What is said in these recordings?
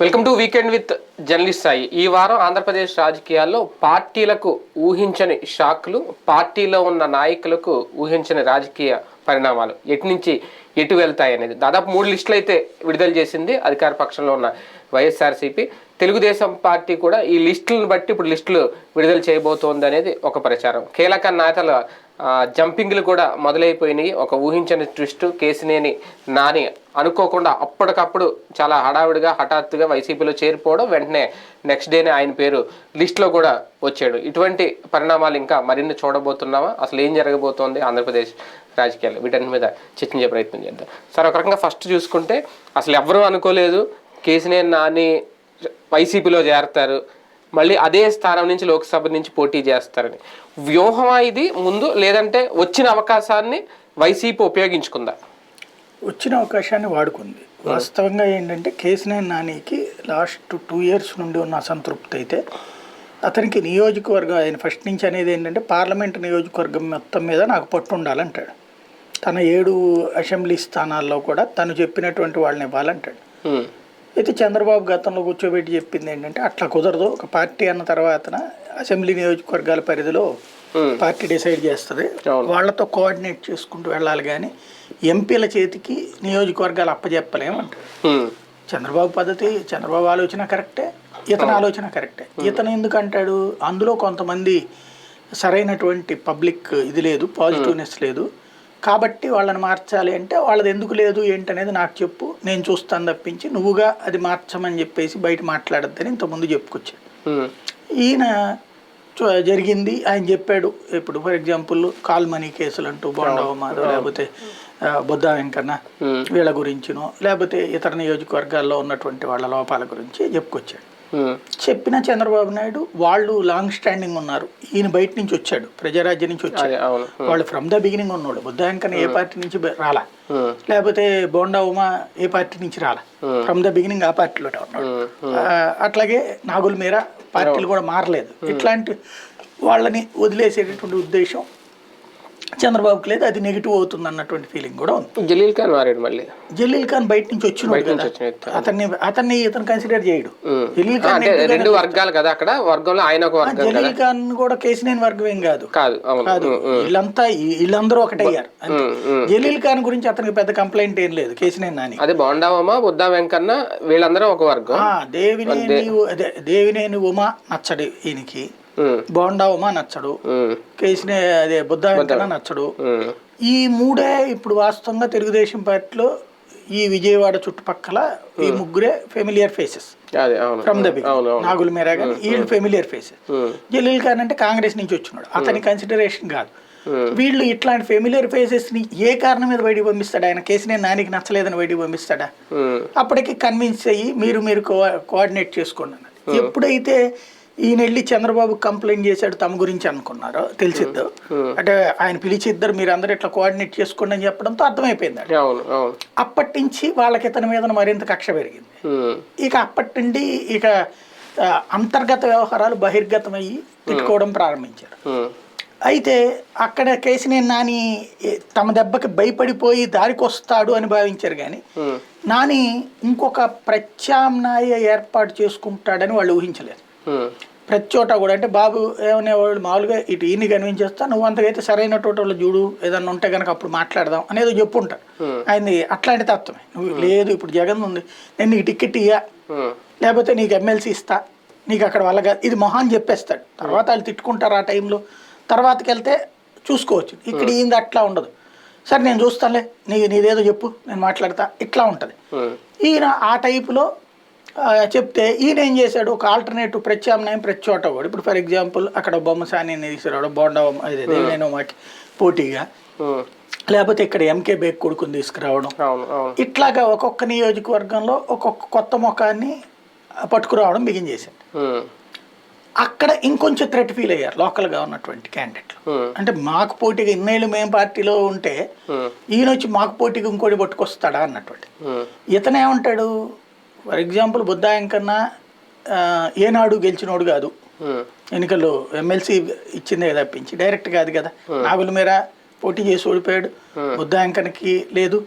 Welcome to weekend with journalist Sai. ఈ వారం ఆంధ్రప్రదేశ్ రాజకీయాల్లో పార్టీలకు ఊహించని షాక్లు, పార్టీలో ఉన్న నాయకులకు ఊహించని రాజకీయ పరిణామాలు ఎటు నుంచి ఎటు వెళ్తాయి అనేది దాదాపు 3 లిస్టులు అయితే విడుదల చేసింది అధికార పక్షంలో ఉన్న వైఎస్ఆర్సీపీ. తెలుగుదేశం పార్టీ కూడా ఈ లిస్టులను బట్టి ఇప్పుడు లిస్టులు విడుదల చేయబోతోంది అనేది ఒక ప్రచారం. కీలక నేతల జంపింగ్లు కూడా మొదలైపోయినాయి. ఒక ఊహించని ట్విస్ట్, కేసినేని నాని అనుకోకుండా అప్పటికప్పుడు చాలా హడావిడిగా హఠాత్తుగా వైసీపీలో చేరిపోవడం, వెంటనే నెక్స్ట్ డేనే ఆయన పేరు లిస్టులో కూడా వచ్చాడు. ఇటువంటి పరిణామాలు ఇంకా మరిన్ని చూడబోతున్నామా? అసలు ఏం జరగబోతోంది ఆంధ్రప్రదేశ్ రాజకీయాలు? వీటన్నిటి మీద చర్చించే ప్రయత్నం చేద్దాం. సార్, ఒక రకంగా ఫస్ట్ చూసుకుంటే అసలు ఎవరూ అనుకోలేదు కేసినేని నాని వైసీపీలో చేరతారు, మళ్ళీ అదే స్థానం నుంచి లోక్సభ నుంచి పోటీ చేస్తారని. వ్యూహమా ఇది ముందు, లేదంటే వచ్చిన అవకాశాన్ని వైసీపీ ఉపయోగించుకుందా? వచ్చిన అవకాశాన్ని వాడుకుంది. వాస్తవంగా ఏంటంటే కేసినేని నానికి లాస్ట్ 2 years నుండి ఉన్న అసంతృప్తి అయితే అతనికి నియోజకవర్గం, ఆయన ఫస్ట్ నుంచి అనేది ఏంటంటే పార్లమెంట్ నియోజకవర్గం మొత్తం మీద నాకు పట్టు ఉండాలంటాడు. తన 7 అసెంబ్లీ స్థానాల్లో కూడా తను చెప్పినటువంటి వాళ్ళని ఇవ్వాలంటాడు. అయితే చంద్రబాబు గతంలో కూర్చోబెట్టి చెప్పింది ఏంటంటే అట్లా కుదరదు, ఒక పార్టీ అన్న తర్వాత అసెంబ్లీ నియోజకవర్గాల పరిధిలో పార్టీ డిసైడ్ చేస్తుంది, వాళ్ళతో కోఆర్డినేట్ చేసుకుంటూ వెళ్ళాలి, కానీ ఎంపీల చేతికి నియోజకవర్గాలు అప్పచెప్పలేమంటాడు. చంద్రబాబు పద్ధతి, చంద్రబాబు ఆలోచన కరెక్టే, ఇతని ఆలోచన కరెక్టే. ఇతను ఎందుకంటాడు, అందులో కొంతమంది సరైనటువంటి పబ్లిక్ ఇది లేదు, పాజిటివ్నెస్ లేదు, కాబట్టి వాళ్ళని మార్చాలి అంటే వాళ్ళది ఎందుకు లేదు ఏంటనేది నాకు చెప్పు, నేను చూస్తాను తప్పించి నువ్వుగా అది మార్చమని చెప్పేసి బయట మాట్లాడద్దని ఇంతకుముందు చెప్పుకొచ్చాడు. ఈయన జరిగింది ఆయన చెప్పాడు. ఇప్పుడు ఫర్ ఎగ్జాంపుల్ కాల్ మనీ కేసులు అంటూ బోండావ మాధవ్, లేకపోతే బుద్ధా వెంకన్న వీళ్ళ గురించినో, లేకపోతే ఇతర నియోజకవర్గాల్లో ఉన్నటువంటి వాళ్ళ లోపాల గురించి చెప్పుకొచ్చాడు. చెప్పిన చంద్రబాబు నాయుడు వాళ్ళు లాంగ్ స్టాండింగ్ ఉన్నారు, ఈయన బయట నుంచి వచ్చాడు, ప్రజారాజ్యం నుంచి వచ్చాడు, వాళ్ళు ఫ్రమ్ ద బిగినింగ్ ఉన్నాడు. బుద్ధా వెంకన్న ఏ పార్టీ నుంచి రాలా, లేకపోతే బోండా ఉమా ఏ పార్టీ నుంచి రాలా, ఫ్రమ్ ద బిగినింగ్ ఆ పార్టీలో ఉన్నాడు. అట్లాగే నాగుల మీర పార్టీలు కూడా మారలేదు. ఇట్లాంటి వాళ్ళని వదిలేసేటటువంటి ఉద్దేశం చంద్రబాబుకి లేదు, అది నెగిటివ్ అవుతుంది అన్నటువంటి ఫీలింగ్ కూడా ఉంది. జలీల్ ఖాన్ మారాడు. మళ్ళీ జలీల్ ఖాన్ బయట నుంచి వచ్చినాడు కదా, అతన్ని ఇతను కన్సిడర్ చేయడు. జలీల్ ఖాన్ రెండు వర్గాలు కదా అక్కడ, వర్గంలో ఆయన ఒక వర్గం. జలీల్ ఖాన్ కూడా కేసినేని వర్గం ఏం కాదు, వీళ్ళందరూ ఒకటయ్యారు. జలీల్ ఖాన్ గురించి అతనికి పెద్ద కంప్లైంట్ ఏం లేదు. కేసినేని నాని, అదే బోండావమ్మ, బుద్ధా వెంకన్న వీళ్ళందరూ ఒక వర్గం. దేవినేని ఉమా నచ్చడు ఈయనకి, బోండా ఉమా నచ్చడు, కేసినే అదే బుద్ధా వెంకన్న నచ్చడు. ఈ 3 ఇప్పుడు వాస్తవంగా తెలుగుదేశం పార్టీలో ఈ విజయవాడ చుట్టుపక్కల ఈ 3 familiar faces from the beginning. Nagul Meera కానీ వీళ్ళు ఫెమిలియర్ ఫేసెస్. జలీల్ ఖాన్ అంటే కాంగ్రెస్ నుంచి వచ్చినాడు, అతని కన్సిడరేషన్ కాదు. వీళ్ళు ఇట్లాంటి ఫెమిలియర్ ఫేసెస్ ని ఏ కారణం మీద బయటికి పంపిస్తాడు? ఆయన కేసినేని నానికి నచ్చలేదని బయటికి పంపిస్తాడా? అప్పటికి కన్విన్స్ అయ్యి మీరు కోఆర్డినేట్ చేసుకోండి అన్నది. ఎప్పుడైతే ఈయన వెళ్ళి చంద్రబాబు కంప్లైంట్ చేశాడు తమ గురించి అనుకున్నారో తెలిసిద్దు, అంటే ఆయన పిలిచిద్దరు మీరు అందరూ ఇట్లా కోఆర్డినేట్ చేసుకోండి అని చెప్పడంతో అర్థమైపోయింది. అప్పటి నుంచి వాళ్ళకి ఇతని మీద మరింత కక్ష పెరిగింది. ఇక అప్పటి నుండి ఇక అంతర్గత వ్యవహారాలు బహిర్గతమయ్యి తిట్టుకోవడం ప్రారంభించారు. అయితే అక్కడ కేసినేని నాని తమ దెబ్బకి భయపడిపోయి దారికి వస్తాడు అని భావించారు, కానీ నాని ఇంకొక ప్రత్యామ్నాయ ఏర్పాటు చేసుకుంటాడని వాళ్ళు ఊహించలేదు. ప్రతి చోట కూడా అంటే బాబు ఏమనేవాళ్ళు మామూలుగా ఇటు ఈయన్ని కనిపించేస్తా, నువ్వు అంతకైతే సరైన టోటల్ చూడు, ఏదన్నా ఉంటే కనుక అప్పుడు మాట్లాడదాం అనేది చెప్పుంటారు. ఆయనది అట్లాంటి తత్వమే. నువ్వు లేదు ఇప్పుడు జగన్ ఉంది, నేను నీకు టికెట్ ఇయ్యా, లేకపోతే నీకు ఎమ్మెల్సీ ఇస్తా, నీకు అక్కడ వాళ్ళగా ఇది మొహాన్ని చెప్పేస్తాడు. తర్వాత వాళ్ళు తిట్టుకుంటారు ఆ టైంలో, తర్వాతకి వెళ్తే చూసుకోవచ్చు. ఇక్కడ ఈయన అట్లా ఉండదు. సరే నేను చూస్తానులే, నీదేదో చెప్పు నేను మాట్లాడతా, ఇట్లా ఉంటుంది. ఈయన ఆ టైపులో చెప్తే ఈయన ఏం చేశాడు, ఒక ఆల్టర్నేటివ్ ప్రత్యామ్నాయం ప్రతి చోట కూడా. ఇప్పుడు ఫర్ ఎగ్జాంపుల్ అక్కడ బొమ్మసాని తీసుకురావడం, బోండా అదే దేవినేని మాకి పోటీగా, లేకపోతే ఇక్కడ ఎంకే బేగ్ కొడుకుని తీసుకురావడం, ఇట్లాగా ఒక్కొక్క నియోజకవర్గంలో ఒక్కొక్క కొత్త ముఖాన్ని పట్టుకురావడం బిగిన్ చేశాడు. అక్కడ ఇంకొంచెం థ్రెట్ ఫీల్ అయ్యారు లోకల్గా ఉన్నటువంటి క్యాండిడేట్లు. అంటే మాకు పోటీగా ఇన్నేళ్ళు మేము పార్టీలో ఉంటే ఈయన వచ్చి మాకు పోటీగా ఇంకోటి పట్టుకొస్తాడా అన్నటువంటి. ఇతనేమంటాడు, ఫర్ ఎగ్జాంపుల్ బుద్ధా వెంకన్న ఏనాడు గెలిచినోడు కాదు, ఎన్నికల్లో ఎమ్మెల్సీ ఇచ్చిందే తప్పించి డైరెక్ట్ కాదు కదా. నాగుల మీర పోటీ చేసి ఓడిపోయాడు, బుద్ధా వెంకన్నకి లేదు.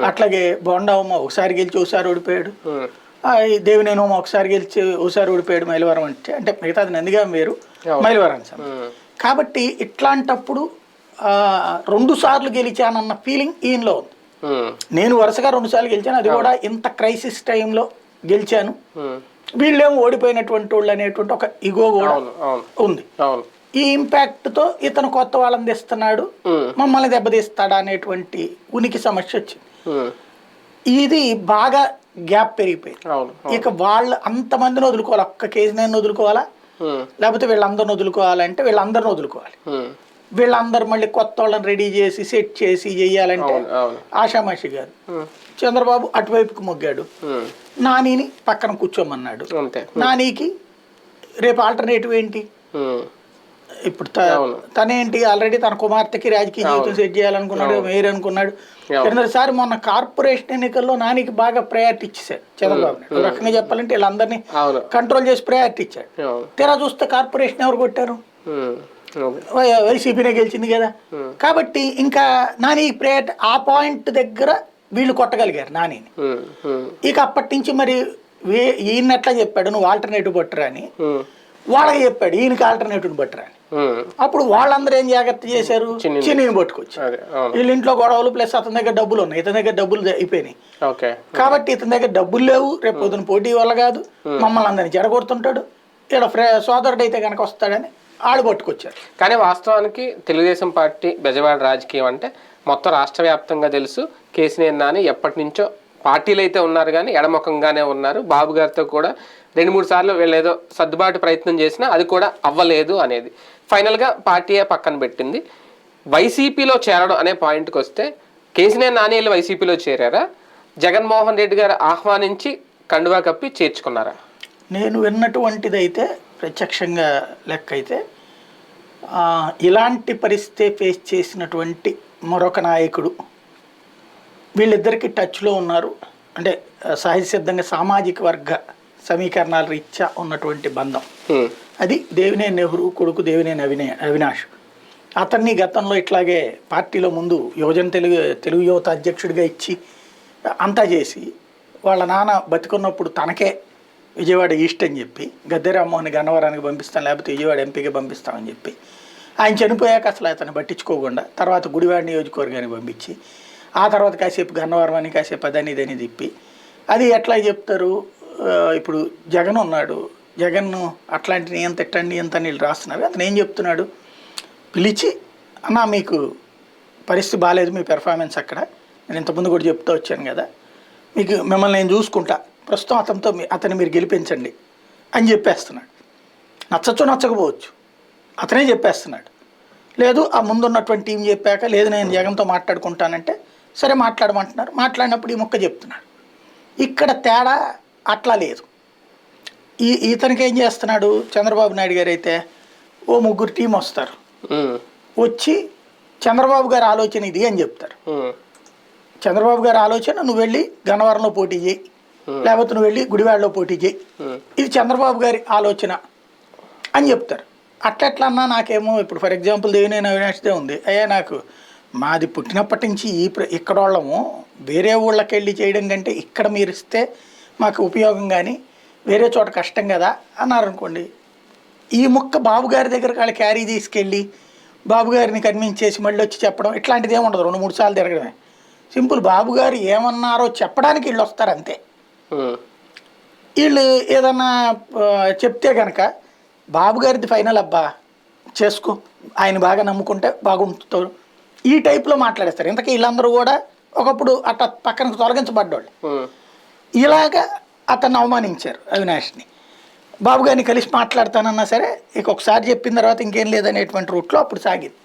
అట్లాగే బోండా ఉమ్మ ఒకసారి గెలిచి ఒకసారి ఓడిపోయాడు. ఈ దేవినేని ఉమ ఒకసారి గెలిచి ఓసారి ఓడిపోయాడు మైలవరం అంటే మిగతాది నందిగాం వేరు, మైలవరం సార్. కాబట్టి ఇట్లాంటప్పుడు 2 సార్లు గెలిచానన్న ఫీలింగ్ ఈయనలో ఉంది. నేను వరుసగా 2 సార్లు గెలిచాను, అది కూడా ఇంత క్రైసిస్ టైంలో గెలిచాను, వీళ్ళేమో ఓడిపోయినటువంటి వాళ్ళు అనేటువంటి ఒక ఇగో కూడా ఉంది. ఈ ఇంపాక్ట్ తో ఇతను కొత్త వాళ్ళని తెస్తున్నాడు, మమ్మల్ని దెబ్బతీస్తాడా అనేటువంటి ఉనికి సమస్య వచ్చింది. ఇది బాగా గ్యాప్ పెరిగిపోయింది. ఇక వాళ్ళు అంతమందిని వదులుకోవాలి, ఒక్క కేసీఆర్ని వదులుకోవాలా, లేకపోతే వీళ్ళందరిని వదులుకోవాలంటే వీళ్ళందరిని వదులుకోవాలి. వీళ్ళందరూ మళ్ళీ కొత్త వాళ్ళని రెడీ చేసి సెట్ చేసి చెయ్యాలంటే ఆషామాషి కాదు. చంద్రబాబు అటువైపుకి మొగ్గాడు, నానిని పక్కన కూర్చోమన్నాడు. నానికి రేపు ఆల్టర్నేటివ్ ఏంటి? ఇప్పుడు తనేంటి ఆల్రెడీ తన కుమార్తెకి రాజకీయ జీవితం సెట్ చేయాలనుకున్నాడు, మేయర్ అనుకున్నాడు. కిందసారి మొన్న కార్పొరేషన్ ఎన్నికల్లో నానికి బాగా ప్రయారిటీ ఇచ్చేసాడు చంద్రబాబు నాయుడు. ఒక రకంగా చెప్పాలంటే వీళ్ళందరినీ కంట్రోల్ చేసి ప్రయారిటీ ఇచ్చాడు. తీరా చూస్తే కార్పొరేషన్ ఎవరు కొట్టారు? వైసీపీనే గెలిచింది కదా. కాబట్టి ఇంకా నాని ప్రయారిటీ ఆ పాయింట్ దగ్గర వీళ్ళు కొట్టగలిగారు నానిని. ఇక అప్పటి నుంచి మరి ఈయన ఎట్లా చెప్పాడు, నువ్వు ఆల్టర్నేటివ్ పట్టరా అని వాళ్ళకి చెప్పాడు, ఈయనకి ఆల్టర్నేటివ్ పట్టరా అని. అప్పుడు వాళ్ళందరూ ఏం జాగ్రత్త చేశారు, చిన్నీని పట్టుకొచ్చి. వీళ్ళ ఇంట్లో గొడవలు ప్లస్ అతని దగ్గర డబ్బులు ఉన్నాయి, ఇతని దగ్గర డబ్బులు అయిపోయినాయి. కాబట్టి ఇతని దగ్గర డబ్బులు లేవు, రేపు పొద్దున పోటీ వల్ల కాదు, మమ్మల్ని అందరినీ జడగొడుతుంటాడు, ఇక్కడ సోదరుడు అయితే కనుక వస్తాడని ఆడు పట్టుకొచ్చారు. కానీ వాస్తవానికి తెలుగుదేశం పార్టీ బెజవాడ రాజకీయం అంటే మొత్తం రాష్ట్ర వ్యాప్తంగా తెలుసు. కేసీఆర్ నాని ఎప్పటి నుంచో పార్టీలు అయితే ఉన్నారు కానీ ఎడముఖంగానే ఉన్నారు. బాబు గారితో కూడా 2-3 సార్లు వీళ్ళు ఏదో సర్దుబాటు ప్రయత్నం చేసినా అది కూడా అవ్వలేదు అనేది ఫైనల్గా పార్టీయే పక్కన పెట్టింది. వైసీపీలో చేరడం అనే పాయింట్కి వస్తే కేసీఆర్ నాని వెళ్ళి వైసీపీలో చేరారా, జగన్మోహన్ రెడ్డి గారు ఆహ్వానించి కండువా కప్పి చేర్చుకున్నారా? నేను విన్నటువంటిది అయితే ప్రత్యక్షంగా లెక్క అయితే ఇలాంటి పరిస్థితి ఫేస్ చేసినటువంటి మరొక నాయకుడు వీళ్ళిద్దరికీ టచ్లో ఉన్నారు. అంటే సహజ సిద్ధంగా సామాజిక వర్గ సమీకరణాల రీత్యా ఉన్నటువంటి బంధం అది దేవినేని నెహ్రూ కొడుకు దేవినేని అవినాష్. అతన్ని గతంలో ఇట్లాగే పార్టీలో ముందు యువజన తెలుగు యువత అధ్యక్షుడిగా ఇచ్చి అంతా చేసి వాళ్ళ నాన్న బతికున్నప్పుడు తనకే విజయవాడ ఈస్ట్ అని చెప్పి గద్దె రామ్మోహన్ గన్నవరానికి పంపిస్తాం, లేకపోతే విజయవాడ ఎంపీగా పంపిస్తామని చెప్పి ఆయన చనిపోయాక అసలు అతన్ని పట్టించుకోకుండా తర్వాత గుడివాడ నియోజకవర్గానికి పంపించి ఆ తర్వాత కాసేపు గన్నవరం అని కాసేపు అదని ఇదని తిప్పి అది ఎట్లా చెప్తారు. ఇప్పుడు జగన్ ఉన్నాడు, జగన్ను అట్లాంటిని ఎంత తిట్టండి ఎంత నీళ్ళు రాస్తున్నారు. అతను ఏం చెప్తున్నాడు, పిలిచి అన్న మీకు పరిస్థితి బాగాలేదు, మీ పెర్ఫార్మెన్స్ అక్కడ నేను ఇంతకుముందు కూడా చెప్తూ వచ్చాను కదా, మీకు మిమ్మల్ని నేను చూసుకుంటా, ప్రస్తుతం అతన్ని మీరు గెలిపించండి అని చెప్పేస్తున్నాడు. నచ్చచ్చు నచ్చకపోవచ్చు, అతనే చెప్పేస్తున్నాడు. లేదు ఆ ముందున్నటువంటి టీం చెప్పాక లేదు నేను జగన్తో మాట్లాడుకుంటానంటే సరే మాట్లాడమంటున్నారు. మాట్లాడినప్పుడు ఈ ముక్క చెప్తున్నాడు. ఇక్కడ తేడా అట్లా లేదు. ఇతనికి ఏం చేస్తున్నాడు, చంద్రబాబు నాయుడు గారు అయితే ఓ 3 టీం వస్తారు, వచ్చి చంద్రబాబు గారి ఆలోచన ఇది అని చెప్తారు. చంద్రబాబు గారి ఆలోచన నువ్వు వెళ్ళి గన్నవరంలో పోటీ చేయి, లేకపోతే నువ్వు వెళ్ళి గుడివాడలో పోటీ చేయి, ఇది చంద్రబాబు గారి ఆలోచన అని చెప్తారు. అట్లా అన్నా నాకేమో ఇప్పుడు ఫర్ ఎగ్జాంపుల్ దేవినేని అవినాష్దే ఉంది, అయ్యా నాకు మాది పుట్టినప్పటి నుంచి ఇక్కడ వాళ్ళము వేరే ఊళ్ళకి వెళ్ళి చేయడం కంటే ఇక్కడ మీరు ఇస్తే మాకు ఉపయోగం, కానీ వేరే చోట కష్టం కదా అన్నారనుకోండి. ఈ ముక్క బాబు గారి దగ్గర వాళ్ళు క్యారీ తీసుకెళ్ళి బాబు గారిని కన్విన్స్ చేసి మళ్ళీ వచ్చి చెప్పడం ఇట్లాంటిది ఏమి ఉండదు. 2-3 సార్లు తిరగడమే సింపుల్. బాబు గారు ఏమన్నారో చెప్పడానికి వీళ్ళు వస్తారు అంతే. వీళ్ళు ఏదన్నా చెప్తే కనుక బాబు గారిది ఫైనల్ అబ్బా చేసుకో, ఆయన బాగా నమ్ముకుంటే బాగుంటారు, ఈ టైప్లో మాట్లాడేస్తారు. ఇంతకీ వీళ్ళందరూ కూడా ఒకప్పుడు అట్లా పక్కనకు తొలగించబడ్డాళ్ళు. ఇలాగా అతన్ని అవమానించారు అవినాష్ని. బాబు గారిని కలిసి మాట్లాడతానన్నా సరే ఇక ఒకసారి చెప్పిన తర్వాత ఇంకేం లేదనేటువంటి రూట్లో అప్పుడు సాగింది.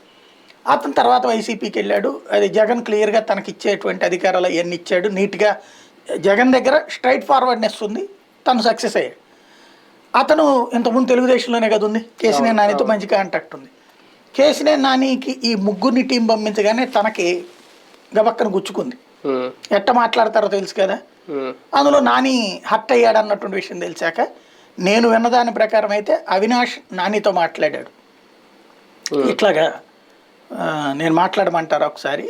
అతను తర్వాత వైసీపీకి వెళ్ళాడు. అది జగన్ క్లియర్గా తనకి ఇచ్చేటువంటి అధికారాలు అవన్నీ ఇచ్చాడు. నీట్గా జగన్ దగ్గర స్ట్రైట్ ఫార్వర్డ్నెస్ ఉంది, తను సక్సెస్ అయ్యాడు. అతను ఇంతకుముందు తెలుగుదేశంలోనే కదా ఉంది, కేసీఆర్ నానితో మంచి కాంటాక్ట్ ఉంది. కేసీఆర్ నానికి ఈ 3 టీం పంపించగానే తనకి గబక్కన గుచ్చుకుంది. ఎట్ట మాట్లాడతారో తెలుసు కదా, అందులో నాని హర్ట్ అయ్యాడు అన్నటువంటి విషయం తెలిసాక నేను విన్నదాని ప్రకారం అయితే అవినాష్ నానితో మాట్లాడాడు. ఇట్లాగా నేను మాట్లాడమంటారా ఒకసారి,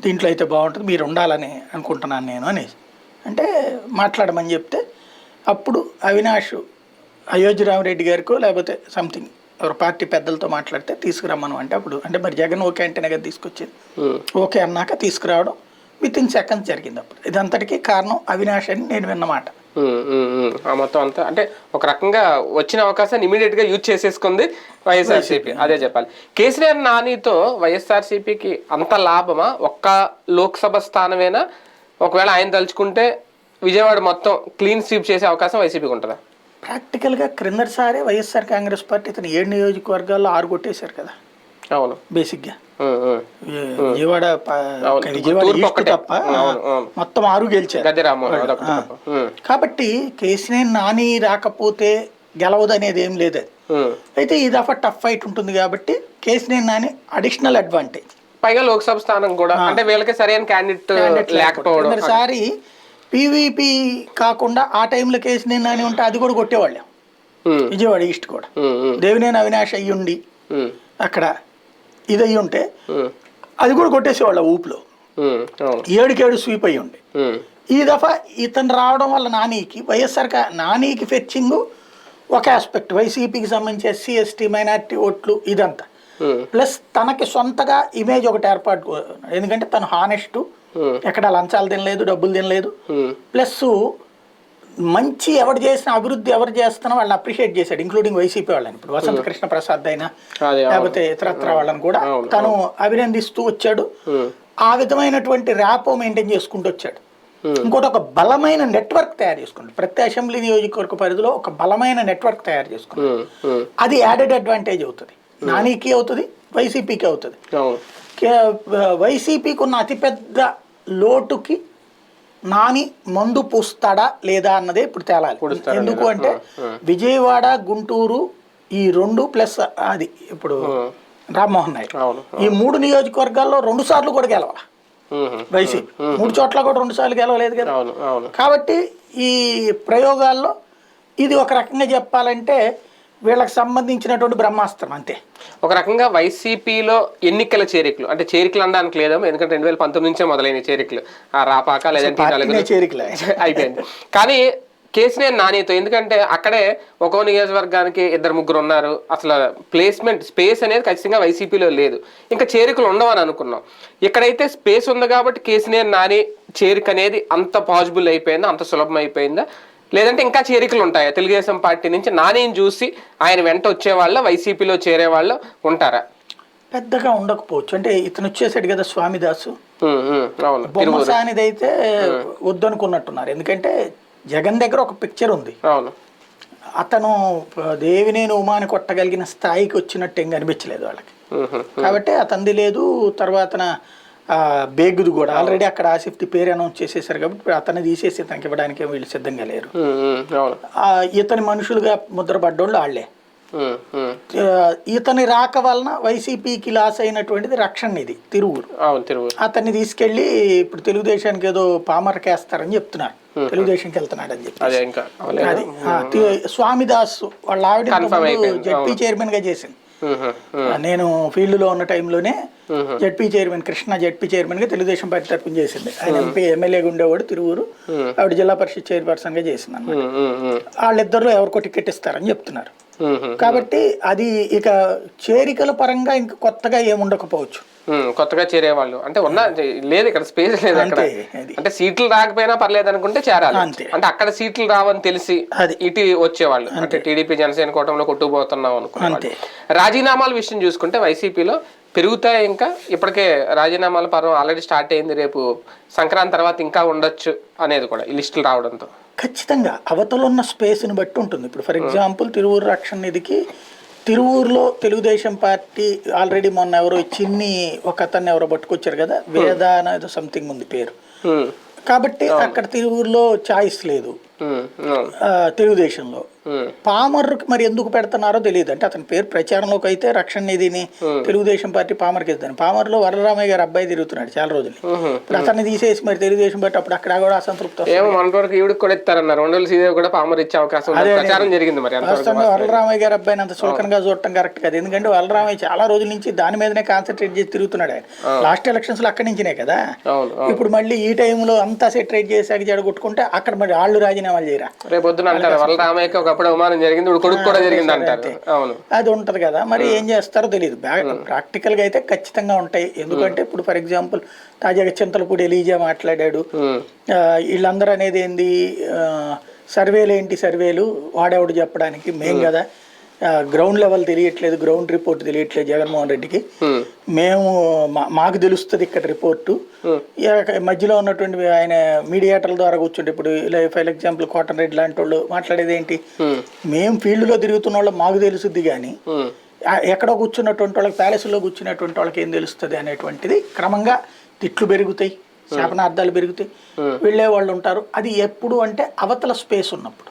దీంట్లో అయితే బాగుంటుంది, మీరు ఉండాలని అనుకుంటున్నాను నేను అనేసి అంటే మాట్లాడమని చెప్తే అప్పుడు అవినాష్ అయోధ్య రామరెడ్డి గారికో లేకపోతే సంథింగ్ ఎవరు పార్టీ పెద్దలతో మాట్లాడితే తీసుకురమ్మను అంటే అప్పుడు అంటే మరి జగన్ ఓకే అంటేనే కదా తీసుకొచ్చేది. ఓకే అన్నాక తీసుకురావడం విత్ సెకండ్స్ జరిగింది. అప్పుడు ఇదంతటికీ కారణం అవినాష్ అని నేను విన్నమాట. మొత్తం అంతా అంటే ఒక రకంగా వచ్చిన అవకాశాన్ని ఇమీడియట్ గా యూజ్ చేసేసుకుంది వైఎస్ఆర్సీపీ, అదే చెప్పాలి. కేసీఆర్ నానితో వైఎస్ఆర్సీపీకి అంత లాభమా? ఒక్క లోక్సభ స్థానమేనా? ఒకవేళ ఆయన తలుచుకుంటే విజయవాడ మొత్తం క్లీన్ స్వీప్ చేసే అవకాశం వైసీపీకి ఉంటుందా? ప్రాక్టికల్గా క్రిందటిసారి వైఎస్ఆర్ కాంగ్రెస్ పార్టీ ఇతను 7 నియోజకవర్గాల్లో 6 కొట్టేశారు కదా. అవును, బేసిక్గా విజయవాడ ఈస్ట్ తప్ప మొత్తం 6 గెలిచారు. కాబట్టి కేసీఆర్ నాని రాకపోతే గెలవదనేది ఏం లేదు. అయితే ఈ దఫా టఫ్ ఫైట్ ఉంటుంది కాబట్టి కేసీఆర్ నాని అడిషనల్ అడ్వాంటేజ్. పైగా లోక్సభ స్థానం కూడా అంటే వీళ్ళకి సరైన క్యాండిడేట్ లేకపోవడం. ఒకసారి పీవీపీ కాకుండా ఆ టైంలో కేసీఆర్ నాని ఉంటే అది కూడా కొట్టేవాళ్ళం. విజయవాడ ఈస్ట్ కూడా దేవినేని అవినాష్ అయ్యుండి అక్కడ ఇది అయ్యి ఉంటే అది కూడా కొట్టేసేవాళ్ళ ఊపులో 7 స్వీప్ అయ్యి ఉండి. ఈ దఫా ఇతను రావడం వల్ల నానికి ఫెచ్చింగ్ ఒక ఆస్పెక్ట్, వైసీపీకి సంబంధించి ఎస్సీ ఎస్టీ మైనారిటీ ఓట్లు ఇదంతా ప్లస్ తనకి సొంతగా ఇమేజ్ ఒకటి ఏర్పాటు. ఎందుకంటే తను హానెస్ట్, ఎక్కడ లంచాలు తినలేదు, డబ్బులు తినలేదు. ప్లస్ మంచి ఎవరు చేసిన అభివృద్ధి ఎవరు చేస్తున్నా వాళ్ళని అప్రిషియేట్ చేశాడు, ఇంక్లూడింగ్ వైసీపీ వాళ్ళని. ఇప్పుడు వసంత కృష్ణ ప్రసాద్ అయినా లేకపోతే ఇతరత్ర వాళ్ళని కూడా తను అభినందిస్తూ వచ్చాడు. ఆ విధమైనటువంటి ర్యాపో మెయింటైన్ చేసుకుంటూ వచ్చాడు. ఇంకోటి ఒక బలమైన నెట్వర్క్ తయారు చేసుకుంటాడు. ప్రతి అసెంబ్లీ నియోజకవర్గ పరిధిలో ఒక బలమైన నెట్వర్క్ తయారు చేసుకుంటాడు. అది యాడెడ్ అడ్వాంటేజ్ అవుతుంది, నానికి అవుతుంది, వైసీపీకి అవుతుంది. వైసీపీకి ఉన్న అతిపెద్ద లోటుకి నాని మందు పూస్తాడా లేదా అన్నదే ఇప్పుడు తేలాలి. ఎందుకు అంటే విజయవాడ గుంటూరు ఈ 2 ప్లస్ అది ఇప్పుడు రామ్మోహన్ నాయుడు ఈ 3 నియోజకవర్గాల్లో 2 సార్లు కూడా గెలవాలి. వైసీపీ 3 చోట్ల కూడా 2 సార్లు గెలవలేదు కదా. కాబట్టి ఈ ప్రయోగాల్లో ఇది ఒక రకంగా చెప్పాలంటే వీళ్ళకి సంబంధించినటువంటి బ్రహ్మాస్త్రం అంతే. ఒక రకంగా వైసీపీలో ఎన్నికల చేరికలు అంటే చేరికలు అనడానికి లేదేమో, ఎందుకంటే 2019 నుంచే మొదలైన చేరికలు ఆ రాపాక లేదంటే అయిపోయింది. కానీ కేసీఆర్ నానితో ఎందుకంటే అక్కడే ఒక్కో నియోజకవర్గానికి 2-3 ఉన్నారు. అసలు ప్లేస్మెంట్ స్పేస్ అనేది ఖచ్చితంగా వైసీపీలో లేదు. ఇంకా చేరికలు ఉండవని అనుకున్నాం. ఇక్కడైతే స్పేస్ ఉంది కాబట్టి కేసీఆర్ నాని చేరిక అనేది అంత పాసిబుల్ అయిపోయిందా, అంత సులభం అయిపోయిందా? లేదంటే ఇంకా చేరికలు ఉంటాయా? తెలుగుదేశం పార్టీ నుంచి నానిని చూసి ఆయన వెంట వచ్చేవాళ్ళ వైసీపీలో చేరే వాళ్ళు ఉంటారా? పెద్దగా ఉండకపోవచ్చు. అంటే ఇతను వచ్చేసాడు కదా స్వామిదాసు, బొమ్మసానిది అయితే వద్దనుకున్నట్టున్నారు. ఎందుకంటే జగన్ దగ్గర ఒక పిక్చర్ ఉంది, అతను దేవినేని ఉమాని కొట్టగలిగిన స్థాయికి వచ్చినట్టు ఏం కనిపించలేదు వాళ్ళకి. కాబట్టి అతనిది లేదు. తర్వాత బేగుది కూడా ఆల్రెడీ అక్కడ ఆసిఫ్ది పేరు అనౌన్స్ చేసేసారు కాబట్టి అతన్ని తీసేసి ఇతనికి ఇవ్వడానికి వీళ్ళు సిద్ధంగా లేరు. ఇతని మనుషులుగా ముద్రపడ్డోళ్ళు వాళ్ళే. ఇతని రాక వలన వైసీపీకి లాస్ అయినటువంటిది రక్షణ నిధి తిరువురు. అతన్ని తీసుకెళ్లి ఇప్పుడు తెలుగుదేశానికి ఏదో పామరకేస్తారని చెప్తున్నారు, తెలుగుదేశంకి వెళ్తున్నాడు అని చెప్పి. అది స్వామిదాస్ వాళ్ళ ఆవిడ జడ్పీ చైర్మన్ గా చేసింది. నేను ఫీల్డ్ లో ఉన్న టైంలోనే ZP chairman Krishna ZP chairman గా తెలుగుదేశం పార్టీ తరఫున చేసింది. ఆయన ఎంపీ ఎమ్మెల్యేగా ఉండేవాడు తిరువురు, ఆవిడ జిల్లా పరిషత్ చైర్పర్సన్ గా చేసింది అన్నమాట. వాళ్ళిద్దరిలో ఎవరికో టికెట్ ఇస్తారని చెప్తున్నారు. కాబట్టి అది ఇక చేరికల పరంగా ఇంకా కొత్తగా ఏముండకపోవచ్చు. కొత్తగా చేరేవాళ్ళు అంటే ఉన్నా లేదు, ఇక్కడ స్పేస్ లేదు. అక్కడ అంటే సీట్లు రాకపోయినా పర్లేదు అనుకుంటే చేరాలి. అంటే అక్కడ సీట్లు రావని తెలిసి ఇటు వచ్చేవాళ్ళు అంటే టీడీపీ జనసేన కూటమిలో కొట్టుకుపోతున్నాం అనుకున్నాను. రాజీనామాల విషయం చూసుకుంటే వైసీపీలో పెరుగుతాయి. ఇంకా ఇప్పటికే రాజీనామాల పర్వం ఆల్రెడీ స్టార్ట్ అయింది. రేపు సంక్రాంతి తర్వాత ఇంకా ఉండొచ్చు అనేది కూడా ఈ లిస్టులు రావడంతో ఖచ్చితంగా అవతలున్న స్పేస్ని బట్టి ఉంటుంది. ఇప్పుడు ఫర్ ఎగ్జాంపుల్ తిరువురు రక్షణ నిధికి తిరువూరులో తెలుగుదేశం పార్టీ ఆల్రెడీ మొన్న ఎవరో చిన్ని ఒక అతన్ని ఎవరో పట్టుకొచ్చారు కదా, వేద అనేది సంథింగ్ ఉంది పేరు. కాబట్టి అక్కడ తిరువూరులో చాయిస్ లేదు తెలుగుదేశంలో. పామర్కి మరి ఎందుకు పెడుతున్నారో తెలియదు. అంటే అతని పేరు ప్రచారంలోకి అయితే రక్షణ నిధిని తెలుగుదేశం పార్టీ పామర్కి ఇస్తాను. పామర్లో వరలరామయ్య గారు అబ్బాయి తిరుగుతున్నాడు చాలా రోజులు. ఇప్పుడు అతన్ని తీసేసి మరి తెలుగుదేశం పార్టీ అప్పుడు అక్కడ కూడా అసంతృప్తి వరలరామయ్య గారి అబ్బాయిని అంత సులకనగా చూడటం కరెక్ట్ కాదు. ఎందుకంటే వరలరామయ్య చాలా రోజుల నుంచి దాని మీదనే కాన్సన్ట్రేట్ చేసి తిరుగుతున్నాడు. ఆయన లాస్ట్ ఎలక్షన్స్ లో అక్కడి నుంచినే కదా. ఇప్పుడు మళ్ళీ ఈ టైంలో అంతా సెటరేట్ చేసాక జడగొట్టుకుంటే అక్కడ మరి వాళ్ళు రాజీనామా రాజీనామాలు చేయరా? రేపు పొద్దున అంటారు వాళ్ళ రామయ్యకి ఒకప్పుడు అవమానం జరిగింది, ఇప్పుడు కొడుకు కూడా జరిగింది అంటారు. అవును, అది ఉంటది కదా, మరి ఏం చేస్తారో తెలియదు. ప్రాక్టికల్ గా అయితే ఖచ్చితంగా ఉంటాయి. ఎందుకంటే ఇప్పుడు ఫర్ ఎగ్జాంపుల్ తాజాగా చింతలపూడి ఎలీజా మాట్లాడాడు. వీళ్ళందరూ అనేది ఏంది, సర్వేలు ఏంటి సర్వేలు, వాడేవాడు చెప్పడానికి, మేం కదా గ్రౌండ్ లెవెల్ తెలియట్లేదు, గ్రౌండ్ రిపోర్ట్ తెలియట్లేదు జగన్మోహన్ రెడ్డికి, మేము మాకు తెలుస్తుంది ఇక్కడ రిపోర్టు. మధ్యలో ఉన్నటువంటి ఆయన మీడియేటర్ల ద్వారా కూర్చుంటే, ఇప్పుడు ఇలా ఫర్ ఎగ్జాంపుల్ కోటరెడ్డి లాంటి వాళ్ళు మాట్లాడేది ఏంటి, మేము ఫీల్డ్లో తిరుగుతున్న వాళ్ళకి మాకు తెలుస్తుంది కానీ ఎక్కడో కూర్చున్నటువంటి వాళ్ళకి, ప్యాలెస్లో కూర్చున్నటువంటి వాళ్ళకి ఏం తెలుస్తుంది అనేటువంటిది క్రమంగా తిట్లు పెరుగుతాయి, శాపనార్థాలు పెరుగుతాయి, వెళ్ళే వాళ్ళు ఉంటారు. అది ఎప్పుడు అంటే అవతల స్పేస్ ఉన్నప్పుడు,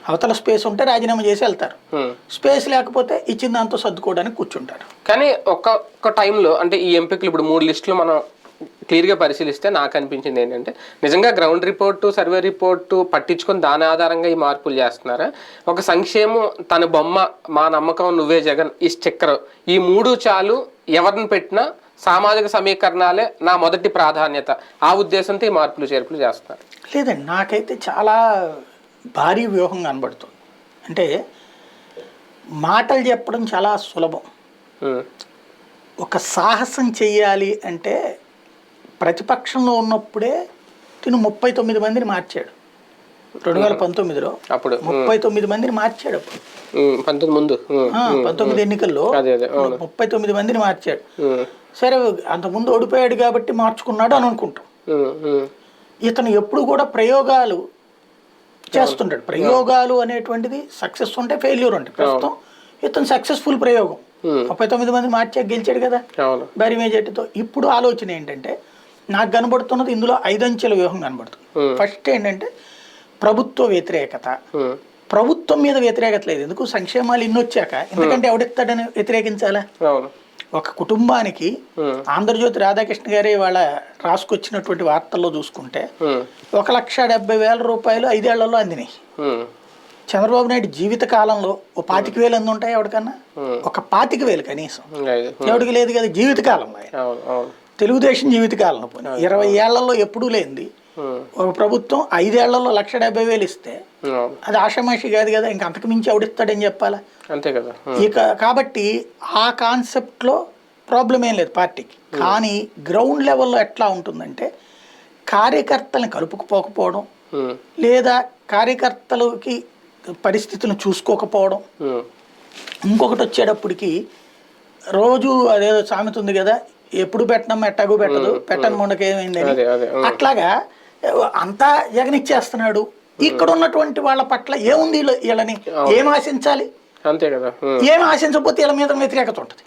అవతల స్పేస్ ఉంటే రాజీనామా చేసి వెళ్తారు, స్పేస్ లేకపోతే ఇచ్చిన దాంతో సర్దుకోవడానికి కూర్చుంటారు. కానీ ఒక్క టైంలో అంటే ఈ ఎంపికలు ఇప్పుడు 3 లిస్టులు మనం క్లియర్గా పరిశీలిస్తే నాకు అనిపించింది ఏంటంటే, నిజంగా గ్రౌండ్ రిపోర్టు, సర్వే రిపోర్టు పట్టించుకొని దాని ఆధారంగా ఈ మార్పులు చేస్తున్నారా? ఒక సంక్షేమం, తన బొమ్మ, మా నమ్మకం నువ్వే జగన్, ఈ స్టిక్కర్, ఈ 3 చాలు, ఎవరిని పెట్టినా సామాజిక సమీకరణాలే నా మొదటి ప్రాధాన్యత, ఆ ఉద్దేశంతో ఈ మార్పులు చేర్పులు చేస్తున్నారు. లేదండి, నాకైతే చాలా భారీ వ్యూహం కనబడుతుంది. అంటే మాటలు చెప్పడం చాలా సులభం, ఒక సాహసం చెయ్యాలి అంటే ప్రతిపక్షంలో ఉన్నప్పుడే తిను 39 మందిని మార్చాడు 2019లో. అప్పుడు 39 మందిని మార్చాడు. అప్పుడు 19 ఎన్నికల్లో 39 మందిని మార్చాడు. సరే, అంతకుముందు ఓడిపోయాడు కాబట్టి మార్చుకున్నాడు అని అనుకుంటాం. ఇతను ఎప్పుడు కూడా ప్రయోగాలు చేస్తుంటాడు. ప్రయోగాలు అనేటువంటిది సక్సెస్ ఉంటే ఫెయిల్యూర్ ఉంటాయి. ప్రస్తుతం ఇతను సక్సెస్ఫుల్ ప్రయోగం, 39 మంది మార్చాక గెలిచాడు కదా భారీ మెజార్టీతో. ఇప్పుడు ఆలోచన ఏంటంటే, నాకు కనబడుతున్నది ఇందులో 5 అంచెల వ్యూహం కనబడుతుంది. ఫస్ట్ ఏంటంటే ప్రభుత్వ వ్యతిరేకత. ప్రభుత్వం మీద వ్యతిరేకత లేదు, ఎందుకు సంక్షేమాలు ఇన్ని వచ్చాక ఎందుకంటే ఎవడెత్తాడని వ్యతిరేకించాలా? ఒక కుటుంబానికి ఆంధ్రజ్యోతి రాధాకృష్ణ గారే వాళ్ళ రాసుకొచ్చినటువంటి వార్తల్లో చూసుకుంటే 1,70,000 రూపాయలు 5 ఏళ్లలో అందినాయి. చంద్రబాబు నాయుడు జీవిత కాలంలో 25,000 అంది ఉంటాయి ఎవరికన్నా? ఒక 25,000 కనీసం ఎవరికి లేదు కదా జీవితకాలంలో. తెలుగుదేశం జీవితకాలంలో 20 ఏళ్లలో ఎప్పుడూ లేనిది ఒక ప్రభుత్వం 5 ఏళ్లలో 1,70,000 ఇస్తే అది ఆషామాషి కాదు కదా, ఇంక అంతకు మించి ఎవడిస్తాడని చెప్పాలా? అంతే కదా. ఇక కాబట్టి ఆ కాన్సెప్ట్లో ప్రాబ్లం ఏం లేదు పార్టీకి. కానీ గ్రౌండ్ లెవెల్లో ఎట్లా ఉంటుందంటే, కార్యకర్తలను కలుపుకుపోకపోవడం, లేదా కార్యకర్తలకి పరిస్థితులను చూసుకోకపోవడం. ఇంకొకటి వచ్చేటప్పటికి రోజు అదేదో సామెత ఉంది కదా, ఎప్పుడు పెట్టడం ఎట్టాగూ పెట్టదు, పెట్టని మొండకి ఏమైందని. అట్లాగా అంతా జగనిచ్చేస్తున్నాడు. ఇక్కడ ఉన్నటువంటి వాళ్ళ పట్ల ఏముంది, వీళ్ళని ఏం ఆశించాలి? అంతే కదా. ఏం ఆశించకపోతే వీళ్ళ మీద వ్యతిరేకత ఉంటుంది.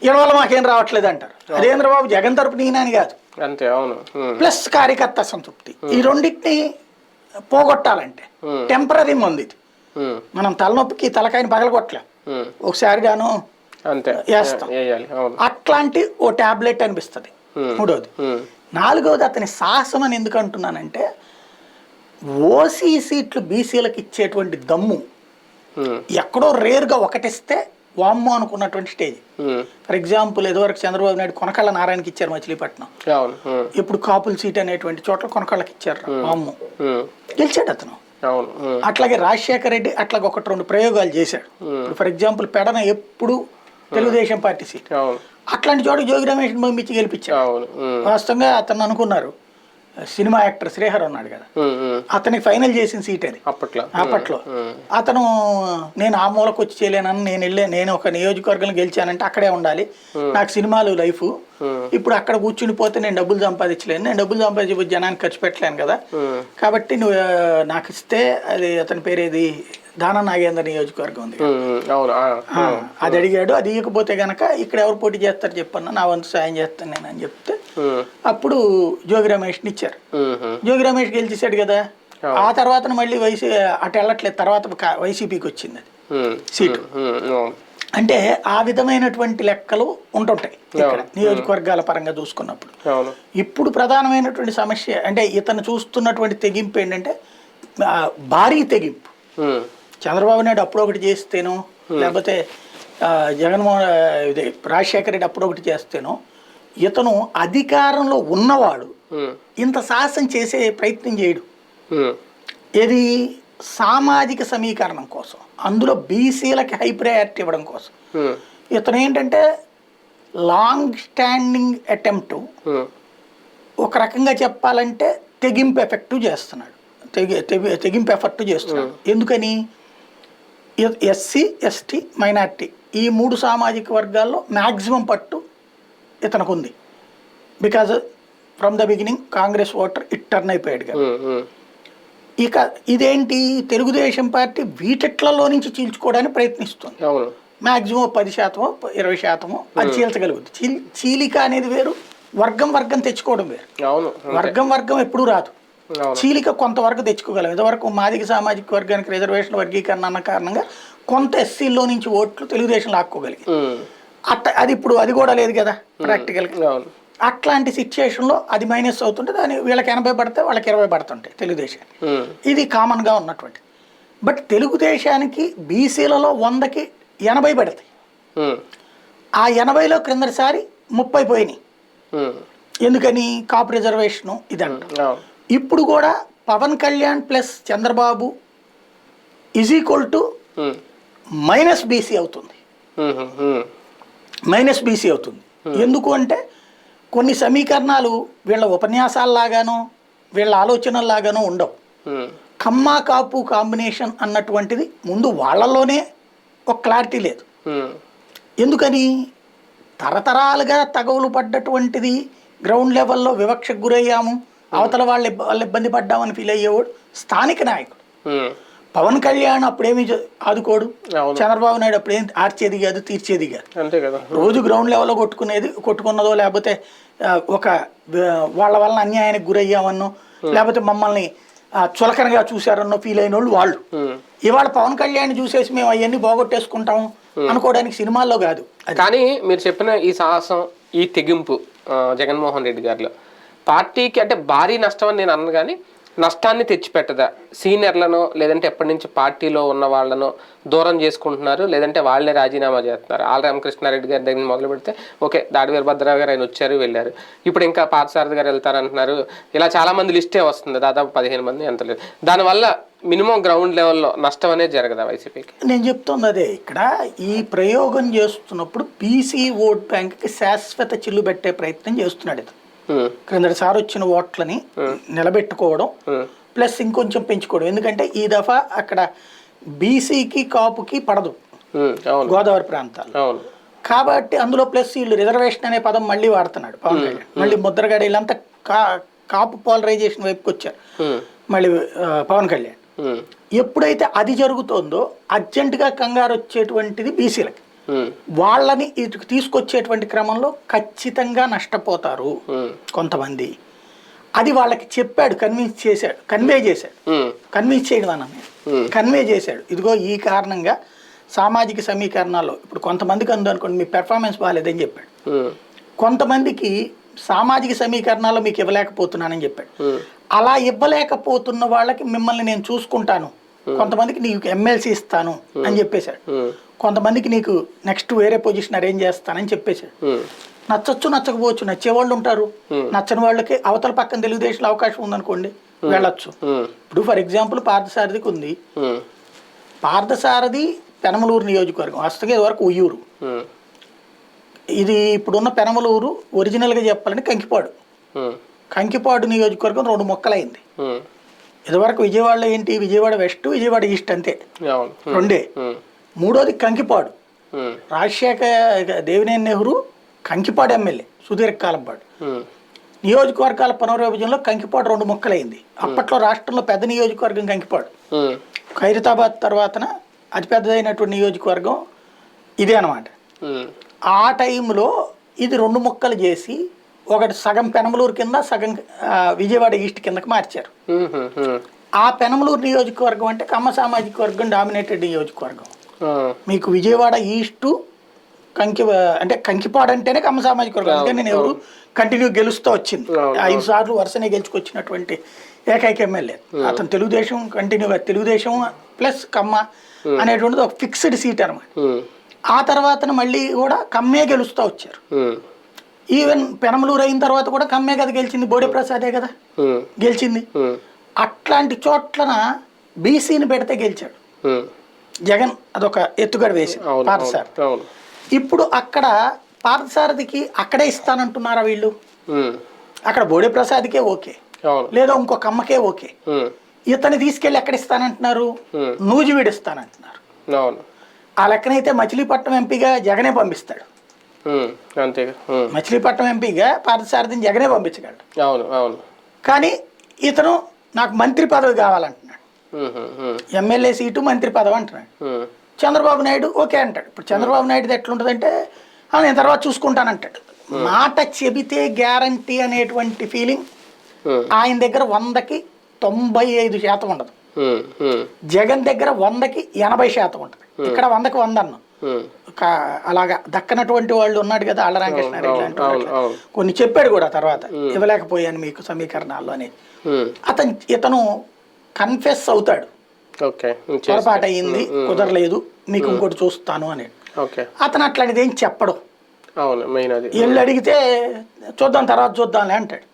వీళ్ళ వల్ల మాకేం రావట్లేదు అంటారు. చంద్రబాబు జగన్ తరపున ఈయనని కాదు, అంతే. అవును. ప్లస్ కార్యకర్త సంతృప్తి, ఈ రెండింటిని పోగొట్టాలంటే టెంపరీ మంది ఇది. మనం తలనొప్పికి తలకాయని పగలగొట్టలేం, ఒకసారి గాను వేస్తాం. అట్లాంటి ఓ టాబ్లెట్ అనిపిస్తుంది. మూడోది. నాలుగవది, అతని సాహసం అని ఎందుకు అంటున్నానంటే, ఓసీ సీట్లు బీసీలకు ఇచ్చేటువంటి దమ్ము ఎక్కడో రేరుగా ఒకటిస్తే వామ్మో అనుకున్నటువంటి స్టేజ్. ఫర్ ఎగ్జాంపుల్ ఇదివరకు చంద్రబాబు నాయుడు కొనకళ్ళ నారాయణకి ఇచ్చారు మచిలీపట్నం, ఇప్పుడు కాపుల సీట్ అనేటువంటి చోట్ల కొనకళ్ళకి ఇచ్చారు, వామ్మో గెలిచాడు అతను. అట్లాగే రాజశేఖర రెడ్డి అట్లాగే 1-2 ప్రయోగాలు చేశాడు. ఇప్పుడు ఫర్ ఎగ్జాంపుల్ పెడన ఎప్పుడు తెలుగుదేశం పార్టీ సీట్, అట్లాంటి చోట జోగి రమేష్ పంపించి గెలిపించాడు. వాస్తవంగా అతను అనుకున్నారు, సినిమా యాక్టర్ శ్రీహర్ ఉన్నాడు కదా, అతనికి ఫైనల్ చేసిన సీట్ అది అప్పట్లో. అతను నేను ఆ మూలకు వచ్చి చేయలేనని నేను ఒక నియోజకవర్గంలో గెలిచానంటే అక్కడే ఉండాలి, నాకు సినిమాలు లైఫ్, ఇప్పుడు అక్కడ కూర్చుని పోతే నేను డబ్బులు సంపాదించలేను, నేను డబ్బులు సంపాదించి జనానికి ఖర్చు పెట్టలేను కదా, కాబట్టి నువ్వు నాకు ఇస్తే, అది అతని పేరేది దాన నాగేంద్ర నియోజకవర్గం ఉంది, అది అడిగాడు. అది ఇవ్వకపోతే గనక ఇక్కడ ఎవరు పోటీ చేస్తారు చెప్పన్నా, నా వంతు సాయం చేస్తాను నేను అని చెప్తే అప్పుడు జోగి రమేష్ని ఇచ్చారు. జోగి రమేష్ గెలిచేసాడు కదా. ఆ తర్వాత మళ్ళీ అటు వెళ్ళట్లేదు, తర్వాత వైసీపీకి వచ్చింది అది సీటు. అంటే ఆ విధమైనటువంటి లెక్కలు ఉంటుంటాయి ఇక్కడ నియోజకవర్గాల పరంగా చూసుకున్నప్పుడు. ఇప్పుడు ప్రధానమైనటువంటి సమస్య అంటే ఇతను చూస్తున్నటువంటి తెగింపు ఏంటంటే భారీ తెగింపు. చంద్రబాబు నాయుడు అప్పుడు ఒకటి చేస్తేనో, లేకపోతే రాజశేఖర రెడ్డి అప్పుడు ఒకటి చేస్తేనో, ఇతను అధికారంలో ఉన్నవాడు ఇంత సాహసం చేసే ప్రయత్నం చేయడు. ఇది సామాజిక సమీకరణం కోసం, అందులో బీసీలకి హై ప్రయారిటీ ఇవ్వడం కోసం. ఇతను ఏంటంటే లాంగ్ స్టాండింగ్ అటెంప్ట్, ఒక రకంగా చెప్పాలంటే తెగింపు ఎఫెక్ట్ చేస్తున్నాడు, తెగింపు ఎఫెక్ట్ చేస్తున్నాడు. ఎందుకని ఎస్సీ ఎస్టీ మైనార్టీ ఈ 3 సామాజిక వర్గాల్లో మ్యాక్సిమం పట్టు ఇతనికి ఉంది. Because from the beginning Congress voter turn అయిపోయాడు కదా. ఇక ఇదేంటి, తెలుగుదేశం పార్టీ వీటిట్లలో నుంచి చీల్చుకోవడానికి ప్రయత్నిస్తుంది. మ్యాక్సిమం 10%, 20% అది చీల్చగలుగుతుంది. చీలిక అనేది వేరు, వర్గం తెచ్చుకోవడం వేరు. వర్గం ఎప్పుడూ రాదు, చీలిక కొంతవరకు తెచ్చుకోగలం. ఇంతవరకు మాదిగ సామాజిక వర్గానికి రిజర్వేషన్ వర్గీకరణ అన్న కారణంగా కొంత ఎస్సీలో నుంచి ఓట్లు తెలుగుదేశం లాక్కోగలిగి, అది ఇప్పుడు అది కూడా లేదు కదా ప్రాక్టికల్గా. అట్లాంటి సిచ్యుయేషన్లో అది మైనస్ అవుతుంటే దాని వీళ్ళకి 80 పడితే వాళ్ళకి 20 పడుతుంటాయి తెలుగుదేశానికి. ఇది కామన్గా ఉన్నటువంటి. బట్ తెలుగుదేశానికి బీసీలలో 100కి 80 పడతాయి. ఆ 80లో క్రిందటిసారి 30 పోయినాయి. ఎందుకని, కాపు రిజర్వేషను ఇదంట. ఇప్పుడు కూడా పవన్ కళ్యాణ్ ప్లస్ చంద్రబాబు = -BC అవుతుంది. -BC అవుతుంది. ఎందుకు అంటే కొన్ని సమీకరణాలు వీళ్ళ ఉపన్యాసాల్లాగానో వీళ్ళ ఆలోచనల్లాగానో ఉండవు. కమ్మ కాపు కాంబినేషన్ అన్నటువంటిది ముందు వాళ్ళలోనే ఒక క్లారిటీ లేదు. ఎందుకని, తరతరాలుగా తగవులు పడ్డటువంటిది గ్రౌండ్ లెవెల్లో వివక్షకు గురయ్యాము, అవతల వాళ్ళు ఇబ్బంది పడ్డామని ఫీల్ అయ్యేవాడు స్థానిక నాయకుడు. పవన్ కళ్యాణ్ అప్పుడేమి ఆదుకోడు, చంద్రబాబు నాయుడు అప్పుడేం ఆర్చేది కాదు, తీర్చేది కాదు. రోజు గ్రౌండ్ లెవెల్లో కొట్టుకున్నదో, లేకపోతే ఒక వాళ్ళ వలన అన్యాయానికి గురయ్యామన్నో, లేకపోతే మమ్మల్ని చులకనగా చూశారన్నో ఫీల్ అయిన వాళ్ళు. ఇవాళ పవన్ కళ్యాణ్ చూసేసి మేము అవన్నీ బాగొట్టేసుకుంటాము అనుకోవడానికి సినిమాల్లో కాదు. కానీ మీరు చెప్పిన ఈ సాహసం, ఈ తెగింపు జగన్మోహన్ రెడ్డి గారిలో పార్టీకి అంటే భారీ నష్టం అని నేను అన్నాను, కానీ నష్టాన్ని తెచ్చిపెట్టదా? సీనియర్లను లేదంటే ఎప్పటి నుంచి పార్టీలో ఉన్న వాళ్ళను దూరం చేసుకుంటున్నారు, లేదంటే వాళ్ళే రాజీనామా చేస్తున్నారు. ఆల్ రామకృష్ణారెడ్డి గారి దగ్గర మొదలు పెడితే ఓకే, దాడి వీరభద్రరావు గారు ఆయన వచ్చారు వెళ్ళారు, ఇప్పుడు ఇంకా పార్థసారథి గారు వెళ్తారంటున్నారు. ఇలా చాలా మంది లిస్టే వస్తుంది, దాదాపు 15 మంది ఎంత లేదు. దానివల్ల మినిమం గ్రౌండ్ లెవెల్లో నష్టం అనేది జరగదా వైసీపీకి? నేను చెప్తుంది అదే. ఇక్కడ ఈ ప్రయోగం చేస్తున్నప్పుడు బీసీ ఓట్ బ్యాంక్కి శాశ్వత చిల్లు పెట్టే ప్రయత్నం చేస్తున్నాడు ఇతను. క్రిందటిసారి వచ్చిన ఓట్లని నిలబెట్టుకోవడం ప్లస్ ఇంకొంచెం పెంచుకోవడం. ఎందుకంటే ఈ దఫా అక్కడ బీసీకి కాపుకి పడదు గోదావరి ప్రాంతాలు కాబట్టి, అందులో ప్లస్ వీళ్ళు రిజర్వేషన్ అనే పదం మళ్ళీ వాడుతున్నాడు పవన్ కళ్యాణ్. మళ్ళీ ముద్రగడ వీళ్ళంతా కాపు పోలరైజేషన్ వైపుకి వచ్చారు మళ్ళీ పవన్ కళ్యాణ్. ఎప్పుడైతే అది జరుగుతుందో అర్జెంటుగా కంగారు వచ్చేటువంటిది బీసీలకి. వాళ్ళని ఇటుకు తీసుకొచ్చేటువంటి క్రమంలో ఖచ్చితంగా నష్టపోతారు కొంతమంది. అది వాళ్ళకి చెప్పాడు, కన్వే చేశాడు. ఇదిగో ఈ కారణంగా సామాజిక సమీకరణాల్లో ఇప్పుడు కొంతమందికి అనుకోండి మీ పెర్ఫార్మెన్స్ బాగాలేదని చెప్పాడు, కొంతమందికి సామాజిక సమీకరణాల్లో మీకు ఇవ్వలేకపోతున్నానని చెప్పాడు. అలా ఇవ్వలేకపోతున్న వాళ్ళకి మిమ్మల్ని నేను చూసుకుంటాను, కొంతమందికి నీకు ఎమ్మెల్సీ ఇస్తాను అని చెప్పేశాడు, కొంతమందికి నీకు నెక్స్ట్ వేరే పొజిషన్ అరేంజ్ చేస్తానని చెప్పేశాడు. నచ్చచ్చు నచ్చకపోవచ్చు, నచ్చేవాళ్ళు ఉంటారు, నచ్చని వాళ్ళకి అవతల పక్కన తెలుగుదేశంలో అవకాశం ఉందనుకోండి వెళ్ళొచ్చు. ఇప్పుడు ఫర్ ఎగ్జాంపుల్ పార్థసారథికి ఉంది, పార్థసారథి పెనమలూరు నియోజకవర్గం, వస్తగా వరకు ఉయ్యూరు. ఇది ఇప్పుడున్న పెనమలూరు ఒరిజినల్గా చెప్పాలంటే కంకిపాడు నియోజకవర్గం 2 ముక్కలైంది. ఇదివరకు విజయవాడలో ఏంటి, విజయవాడ వెస్ట్, విజయవాడ ఈస్ట్ అంతే, 2. మూడోది కంకిపాడు, రాజశేఖర్ దేవినేని నెహ్రూ కంకిపాడు ఎమ్మెల్యే సుదీర్ఘకాలం పాటు. నియోజకవర్గాల పునర్విభజనలో కంకిపాడు 2 ముక్కలైంది. అప్పట్లో రాష్ట్రంలో పెద్ద నియోజకవర్గం కంకిపాడు, ఖైరతాబాద్ తర్వాతన అతిపెద్దదైనటువంటి నియోజకవర్గం ఇదే అనమాట. ఆ టైంలో ఇది 2 ముక్కలు చేసి ఒకటి సగం పెనమలూరు కింద, సగం విజయవాడ ఈస్ట్ కిందకి మార్చారు. ఆ పెనమలూరు నియోజకవర్గం అంటే కమ్మ సామాజిక వర్గం డామినేటెడ్ నియోజకవర్గం. మీకు విజయవాడ ఈస్టు అంటే కంకిపాడు అంటేనే కమ్మ సామాజిక వర్గం, అందుకని నేను ఎవరు కంటిన్యూ గెలుస్తూ వచ్చింది. 5 సార్లు వరుసనే గెలుచుకొచ్చినటువంటి ఏకైక ఎమ్మెల్యే అతను. తెలుగుదేశం ప్లస్ కమ్మ అనేటువంటిది ఒక ఫిక్స్డ్ సీట్ అనమాట. ఆ తర్వాత మళ్ళీ కూడా కమ్మే గెలుస్తూ వచ్చారు. ఈవెన్ పెనమలూరు అయిన తర్వాత కూడా కమ్మే కదా గెలిచింది, బోడే ప్రసాదే కదా గెలిచింది. అట్లాంటి చోట్లన బీసీని పెడితే గెలిచాడు జగన్. అదొక ఎత్తుగడ వేసి పార్థసారథి. ఇప్పుడు అక్కడ పార్థసారథికి అక్కడే ఇస్తానంటున్నారా వీళ్ళు? అక్కడ బోడే ప్రసాద్కే ఓకే, లేదా ఇంకొక అమ్మకే ఓకే. ఇతన్ని తీసుకెళ్ళి ఎక్కడ ఇస్తానంటున్నారు? నూజివీడు ఇస్తానంటున్నారు. ఆ లెక్కనైతే మచిలీపట్నం ఎంపీగా జగనే పంపిస్తాడు. మచిలీపట్నం ఎంపీగా పార్థసారథిని జగనే పంపించగలడు. కానీ ఇతను నాకు మంత్రి పదవి కావాలంటున్నాడు. ఎమ్మెల్యే సీటు మంత్రి పదవి అంటున్నాడు. చంద్రబాబు నాయుడు ఓకే అంటాడు. ఇప్పుడు చంద్రబాబు నాయుడు ఎట్లుంటుందంటే నేను తర్వాత చూసుకుంటానంటాడు. మాట చెబితే గ్యారంటీ అనేటువంటి ఫీలింగ్ ఆయన దగ్గర 100కి 95% ఉండదు. జగన్ దగ్గర 100కి 80% ఉంటుంది. ఇక్కడ 100కి 100 అన్నాం. అలాగా దక్కనటువంటి వాళ్ళు ఉన్నాడు కదా, ఆళ్ళ రామకృష్ణారెడ్డి లాంటి వాళ్ళు. కొన్ని చెప్పాడు కూడా తర్వాత, ఇవ్వలేకపోయాను మీకు సమీకరణాల్లో అని. ఇతను కన్ఫెస్ అవుతాడు, పొరపాటు అయ్యింది, కుదరలేదు, మీకు ఇంకోటి చూస్తాను అని. అతను అట్లాంటిది ఏం చెప్పడు. వీళ్ళు అడిగితే చూద్దాం తర్వాత చూద్దాంలే అంటాడు.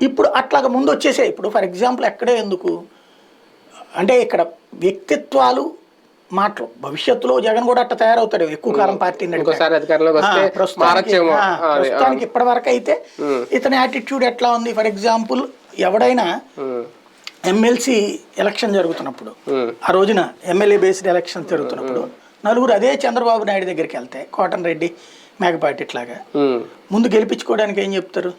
ఇప్పుడు అట్లాగా ముందు వచ్చేసే. ఇప్పుడు ఫర్ ఎగ్జాంపుల్ ఎక్కడే ఎందుకు అంటే ఇక్కడ వ్యక్తిత్వాలు మాటలు, భవిష్యత్తులో జగన్ కూడా అట్లా తయారవుతాడు. ఎక్కువ కాలం పార్టీని ప్రస్తుతానికి ఇప్పటి వరకు అయితే ఇతని యాటిట్యూడ్ ఎట్లా ఉంది? ఫర్ ఎగ్జాంపుల్ ఎవడైనా ఎమ్మెల్సీ ఎలక్షన్ జరుగుతున్నప్పుడు, ఆ రోజున ఎమ్మెల్యే బేస్డ్ ఎలక్షన్ జరుగుతున్నప్పుడు నలుగురు అదే చంద్రబాబు నాయుడు దగ్గరికి వెళ్తే, కోటంరెడ్డి, మేకపాటి ఇట్లాగా ముందు గెలిపించుకోవడానికి ఏం చెప్తారు?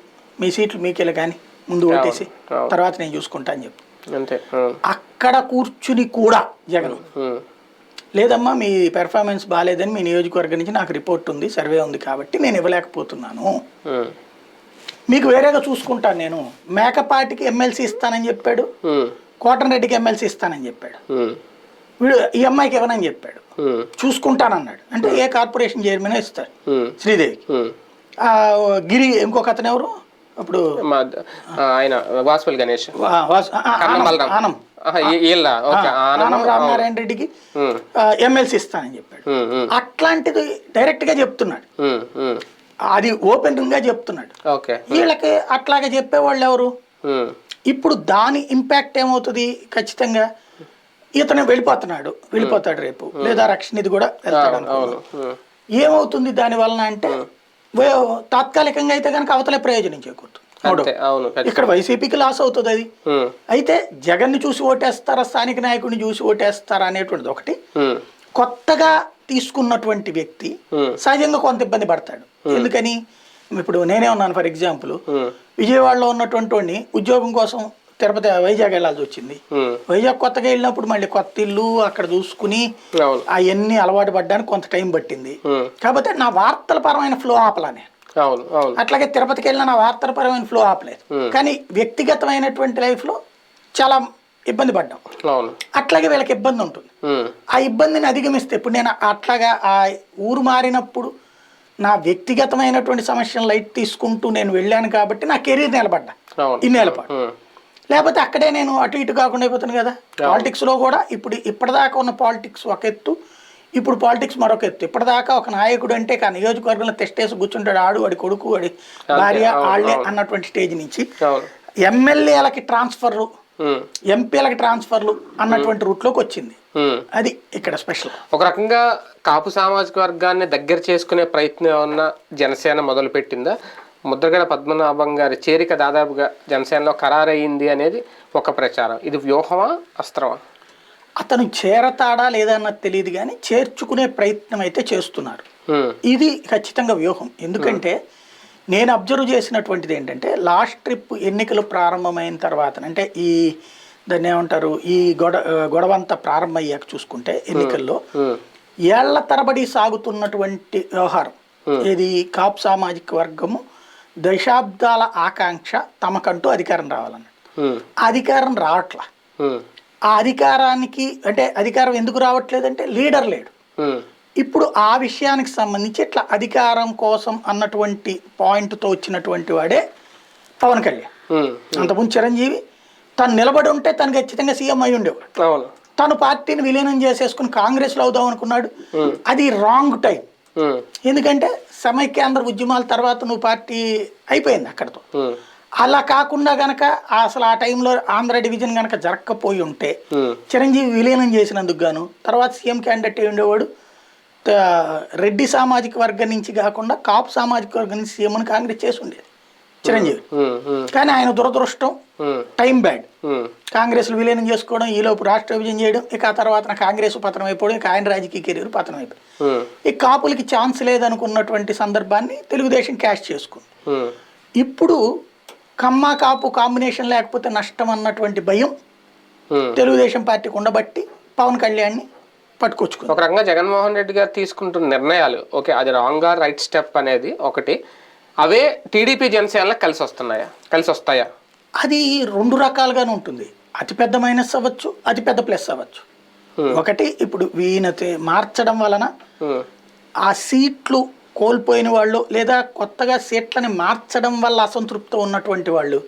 మీ సీట్లు మీకెళ్ళి కానీ ముందు ఓటేసి తర్వాత నేను చూసుకుంటా అని చెప్తాను. అక్కడ కూర్చుని కూడా జగన్ లేదమ్మా మీ పెర్ఫార్మెన్స్ బాగాలేదని మీ నియోజకవర్గం నుంచి నాకు రిపోర్ట్ ఉంది, సర్వే ఉంది, కాబట్టి నేను ఇవ్వలేకపోతున్నాను, మీకు వేరేగా చూసుకుంటాను. నేను మేకపాటికి ఎమ్మెల్సీ ఇస్తానని చెప్పాడు, కోటంరెడ్డికి ఎమ్మెల్సీ ఇస్తానని చెప్పాడు, వీడు ఈ అమ్మాయికి ఇవ్వనని చెప్పాడు, చూసుకుంటానన్నాడు. అంటే ఏ కార్పొరేషన్ చైర్మన్ ఇస్తారు శ్రీదేవికి. గిరి ఇంకొక అతను ఎవరు అప్పుడు ఆయన వాసుపల్లి గణేష్, ఆనం రామనారాయణ రెడ్డికి ఎమ్మెల్సీ ఇస్తానని చెప్పాడు. అట్లాంటిది డైరెక్ట్ గా చెప్తున్నాడు, అది ఓపెన్ గా చెప్తున్నాడు. వీళ్ళకి అట్లాగే చెప్పేవాళ్ళు ఎవరు? ఇప్పుడు దాని ఇంపాక్ట్ ఏమవుతుంది? ఖచ్చితంగా ఇతను వెళ్ళిపోతాడు రేపు, లేదా రక్షణ ఇది కూడా వెళ్తాడు అనుకో. ఏమవుతుంది దాని వలన అంటే తాత్కాలికంగా అయితే కనుక అవతలే ప్రయోజనం చేకూరుతుంది. ఇక్కడ వైసీపీకి లాస్ అవుతుంది అది. అయితే జగన్ ని చూసి ఓటేస్తారా, స్థానిక నాయకుడిని చూసి ఓటేస్తారా అనేటువంటిది ఒకటి. కొత్తగా తీసుకున్నటువంటి వ్యక్తి సహజంగా కొంత ఇబ్బంది పడతాడు. ఎందుకని? ఇప్పుడు నేనే ఉన్నాను ఫర్ ఎగ్జాంపుల్, విజయవాడలో ఉన్నటువంటి వాడిని ఉద్యోగం కోసం తిరుపతి వైజాగ్ వెళ్ళాల్సి వచ్చింది. వైజాగ్ కొత్తగా వెళ్ళినప్పుడు మళ్ళీ కొత్త ఇల్లు అక్కడ చూసుకుని అవన్నీ అలవాటు పడ్డానికి కొంత టైం పట్టింది. కాకపోతే నా వార్తల పరమైన ఫ్లో ఆపలానే. అట్లాగే తిరుపతికి వెళ్ళిన నా వార్తల పరమైన ఫ్లో ఆపలేదు. కానీ వ్యక్తిగతమైనటువంటి లైఫ్ లో చాలా ఇబ్బంది పడ్డాం. అట్లాగే వీళ్ళకి ఇబ్బంది ఉంటుంది. ఆ ఇబ్బందిని అధిగమిస్తే, ఇప్పుడు నేను అట్లాగా ఆ ఊరు మారినప్పుడు నా వ్యక్తిగతమైనటువంటి సమస్యను లైట్ తీసుకుంటూ నేను వెళ్ళాను కాబట్టి నా కెరీర్ నిలబడ్డా ఇన్నేళ్ళ పాటు. లేకపోతే అక్కడే నేను అటు ఇటు కాకుండా అయిపోతాను కదా. పాలిటిక్స్ లో కూడా ఇప్పటిదాకా ఉన్న పాలిటిక్స్ ఒక ఎత్తు, ఇప్పుడు పాలిటిక్స్ మరొక ఎత్తు. ఇప్పటిదాకా ఒక నాయకుడు అంటే ఆ నియోజకవర్గంలో తెస్టేసి కూర్చుంటాడు, వాడి కొడుకు, వాడి భార్య, వాళ్ళే అన్నటువంటి స్టేజ్ నుంచి ఎమ్మెల్యేలకి ట్రాన్స్ఫర్లు, ఎంపీలకి ట్రాన్స్ఫర్లు అన్నటువంటి రూట్ లోకి వచ్చింది. అది ఇక్కడ స్పెషల్. ఒక రకంగా కాపు సామాజిక వర్గాన్ని దగ్గర చేసుకునే ప్రయత్నం ఏమన్నా జనసేన మొదలు పెట్టిందా? ముద్రగడ పద్మనాభం గారి చేరిక దాదాపుగా జనసేనలో ఖరారయ్యింది అనేది ఒక ప్రచారం. ఇది వ్యూహమా, అస్త్రమా? అతను చేరతాడా లేదా అన్నది తెలియదు, కానీ చేర్చుకునే ప్రయత్నం అయితే చేస్తున్నారు. ఇది ఖచ్చితంగా వ్యూహం. ఎందుకంటే నేను అబ్జర్వ్ చేసినటువంటిది ఏంటంటే, లాస్ట్ ట్రిప్ ఎన్నికలు ప్రారంభమైన తర్వాత, అంటే దాన్ని ఏమంటారు, ఈ గొడవంతా ప్రారంభమయ్యాక చూసుకుంటే ఎన్నికల్లో ఏళ్ల తరబడి సాగుతున్నటువంటి వ్యవహారం ఇది కాపు సామాజిక వర్గము దశాబ్దాల ఆకాంక్ష తమకంటూ అధికారం రావాలన్నట్టు. అధికారం రావట్లా. ఆ అధికారానికి అంటే అధికారం ఎందుకు రావట్లేదంటే లీడర్ లేడు. ఇప్పుడు ఆ విషయానికి సంబంధించి ఇట్లా అధికారం కోసం అన్నటువంటి పాయింట్తో వచ్చినటువంటి వాడే పవన్ కళ్యాణ్. అంతకుముందు చిరంజీవి తను నిలబడి ఉంటే తను ఖచ్చితంగా సీఎం అయి ఉండేవాడు. తను పార్టీని విలీనం చేసేసుకుని కాంగ్రెస్లో అవుదాం అనుకున్నాడు. అది రాంగ్ టైం. ఎందుకంటే సమైక్యాంధ్ర ఉద్యమాల తర్వాత నువ్వు పార్టీ అయిపోయింది అక్కడతో. అలా కాకుండా గనక అసలు ఆ టైంలో ఆంధ్ర డివిజన్ గనక జరగకపోయి ఉంటే చిరంజీవి విలీనం చేసినందుకు గాను తర్వాత సీఎం క్యాండిడేట్ ఉండేవాడు రెడ్డి సామాజిక వర్గం నుంచి కాకుండా కాపు సామాజిక వర్గం నుంచి సీఎం అని కాంగ్రెస్ చేసి ఉండేది చిరంజీవి. కానీ ఆయన దురదృష్టం, టైం బ్యాడ్, కాంగ్రెస్ విలీనం చేసుకోవడం, ఈలోపు రాష్ట్ర విభజన చేయడం, ఇక ఆ తర్వాత కాంగ్రెస్ పతనం అయిపోవడం, ఇక ఆయన రాజకీయ కెరీర్ పతనం అయిపోయింది. ఈ కాపులకి ఛాన్స్ లేదనుకున్నటువంటి సందర్భాన్ని తెలుగుదేశం క్యాష్ చేసుకుంది. ఇప్పుడు కమ్మ కాపు కాంబినేషన్ లేకపోతే నష్టం అన్నటువంటి భయం తెలుగుదేశం పార్టీకి ఉండబట్టి పవన్ కళ్యాణ్ని పట్టుకొచ్చుకుంది. ఒక రకంగా జగన్మోహన్ రెడ్డి గారు తీసుకుంటున్న నిర్ణయాలు ఓకే, అది రాంగ్ రైట్ స్టెప్ అనేది ఒకటి, అవే టీడీపీ జనసేనలకు కలిసి వస్తాయా? అది రెండు రకాలుగానే ఉంటుంది. అతిపెద్ద మైనస్ అవ్వచ్చు, అతిపెద్ద ప్లస్ అవ్వచ్చు. ఒకటి, ఇప్పుడు ఈయన మార్చడం వలన ఆ సీట్లు కోల్పోయిన వాళ్ళు లేదా కొత్తగా సీట్లని మార్చడం వల్ల అసంతృప్తి ఉన్నటువంటి వాళ్ళు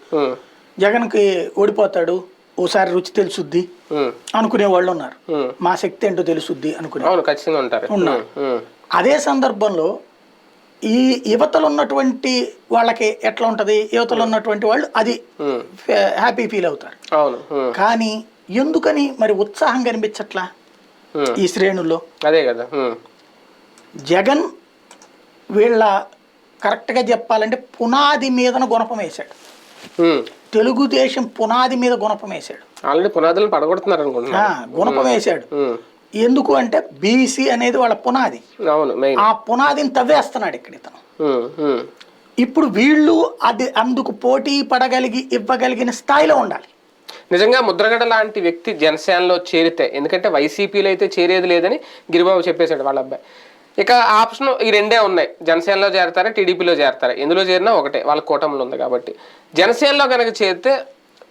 జగన్కి ఓడిపోతాడు, ఓసారి రుచి తెలుసుద్ది అనుకునే వాళ్ళు ఉన్నారు. మా శక్తి ఏంటో తెలుసుద్ది అనుకునే ఉన్నారు. అదే సందర్భంలో ఈ యువతలు ఉన్నటువంటి వాళ్ళకి ఎట్లా ఉంటది, యువతలు ఉన్నటువంటి వాళ్ళు అది హ్యాపీ ఫీల్ అవుతారు. కానీ ఎందుకని మరి ఉత్సాహం కనిపించట్లా ఈ శ్రేణుల్లో? అదే కదా, జగన్ వీళ్ళ కరెక్ట్గా చెప్పాలంటే పునాది మీదన గుణపం వేశాడు. తెలుగుదేశం పునాది మీద గుణపం వేశాడు. ఆల్రెడీ పునాదులను పడగొడుతున్నారు అనుకుంటున్నా. గుణపం వేశాడు. ఎందుకు అంటే బీసీ అనేది వాళ్ళ పునాది. ఆ పునాదిని తవ్వేస్తున్నాడు ఇక్కడ ఇతను. ఇప్పుడు వీళ్ళు అది అందుకు పోటీ పడగలిగి ఇవ్వగలిగిన స్థాయిలో ఉండాలి. నిజంగా ముద్రగడ లాంటి వ్యక్తి జనసేనలో చేరితే, ఎందుకంటే వైసీపీలో అయితే చేరేది లేదని గిరిబాబు చెప్పేశాడు వాళ్ళ అబ్బాయి. ఇక ఆప్షన్ ఈ రెండే ఉన్నాయి, జనసేనలో చేరతారా టీడీపీలో చేరతారా, ఎందులో చేరినా ఒకటే, వాళ్ళ కూటమిలో ఉంది కాబట్టి. జనసేనలో కనుక చేరితే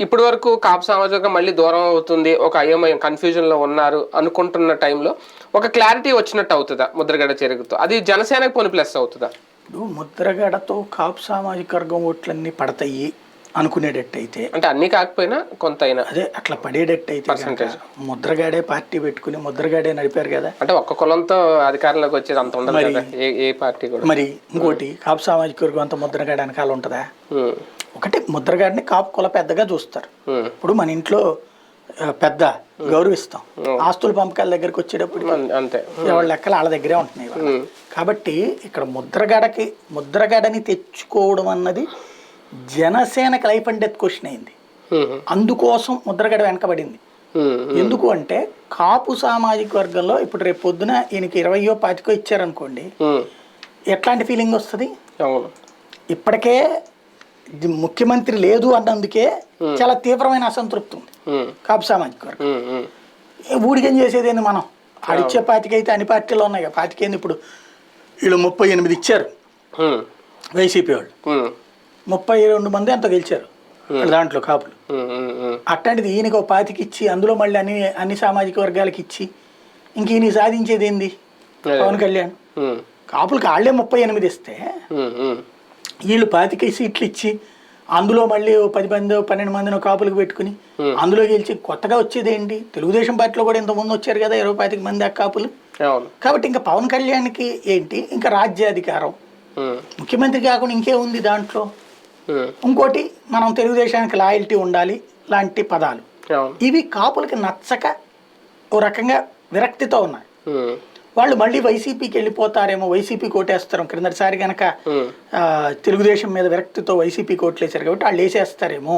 ఇప్పటి వరకు కాపు సామాజికం మళ్ళీ దూరం అవుతుంది, ఒక అయోమయం కన్ఫ్యూజన్లో ఉన్నారు అనుకుంటున్న టైంలో ఒక క్లారిటీ వచ్చినట్టు అవుతుందా ముద్రగడ చేరుగుతో? అది జనసేనకు పోని ప్లస్ అవుతుందా? ఇప్పుడు ముద్రగడతో కాపు సామాజిక వర్గం ఓట్లన్నీ పడతాయి అనుకునేటట్టయితే, అంటే అన్ని కాకపోయినా కొంత అయినా అదే అట్లా పడేటట్టయితే ముద్రగాడే పార్టీ పెట్టుకుని ముద్రగాడే నడిపారు కదా. అంటే ఒక్క కులంతో అధికారంలోకి వచ్చేది అంత ఉండదు కదా ఏ పార్టీ కూడా. మరి ఇంకోటి, కాపు సామాజిక వర్గం అంత ముద్రగాడ వెనకాల ఉంటుందా? ఒకటి, ముద్రగాడిని కాపు కుల పెద్దగా చూస్తారు. ఇప్పుడు మన ఇంట్లో పెద్ద గౌరవిస్తాం, ఆస్తుల పంపకాల దగ్గరికి వచ్చేటప్పుడు అంతే, ఎవరి లెక్కలు వాళ్ళ దగ్గరే ఉంటున్నాయి. కాబట్టి ఇక్కడ ముద్రగడని తెచ్చుకోవడం అన్నది జనసేనకి లైఫ్ అండ్ డెత్ క్వశ్చన్ అయింది. అందుకోసం ముద్రగడ వెనకబడింది. ఎందుకు అంటే కాపు సామాజిక వర్గంలో ఇప్పుడు రేపు పొద్దున ఈయనకి 20 25 ఇచ్చారనుకోండి, ఎట్లాంటి ఫీలింగ్ వస్తుంది? ఇప్పటికే ముఖ్యమంత్రి లేదు అన్నందుకే చాలా తీవ్రమైన అసంతృప్తి ఉంది కాపు సామాజిక వర్గం. ఊడికం చేసేదేంది మనం, ఆడిచ్చే 25 అయితే అన్ని పార్టీలో ఉన్నాయి కదా. 25 ఇప్పుడు వీళ్ళు 38 ఇచ్చారు వైసీపీ వాళ్ళు, 32 మంది అంత గెలిచారు దాంట్లో కాపులు. అట్లాంటిది ఈయనకు 25 ఇచ్చి అందులో మళ్ళీ అన్ని సామాజిక వర్గాలకి ఇచ్చి ఇంక ఈయన సాధించేది ఏంది? పవన్ కళ్యాణ్ కాపులకి వాళ్ళే 38 ఇస్తే వీళ్ళు 25 సీట్లు ఇచ్చి అందులో మళ్ళీ 10 మంది 12 మందిని కాపులకు పెట్టుకుని అందులో గెలిచి కొత్తగా వచ్చేది ఏంటి? తెలుగుదేశం పార్టీలో కూడా ఇంతకుముందు వచ్చారు కదా 25 మంది కాపులు. కాబట్టి ఇంకా పవన్ కళ్యాణ్కి ఏంటి, ఇంకా రాజ్యాధికారం, ముఖ్యమంత్రి కాకుండా ఇంకేముంది దాంట్లో? ఇంకోటి, మనం తెలుగుదేశానికి లాయల్టీ ఉండాలి లాంటి పదాలు ఇవి కాపులకి నచ్చక ఓ రకంగా విరక్తితో ఉన్నాయి. వాళ్ళు మళ్ళీ వైసీపీకి వెళ్ళిపోతారేమో, వైసీపీ కోటేస్తారు. క్రిందటిసారి కనుక తెలుగుదేశం మీద విరక్తితో వైసీపీ కోట్లేశారు కాబట్టి వాళ్ళు వేసేస్తారేమో.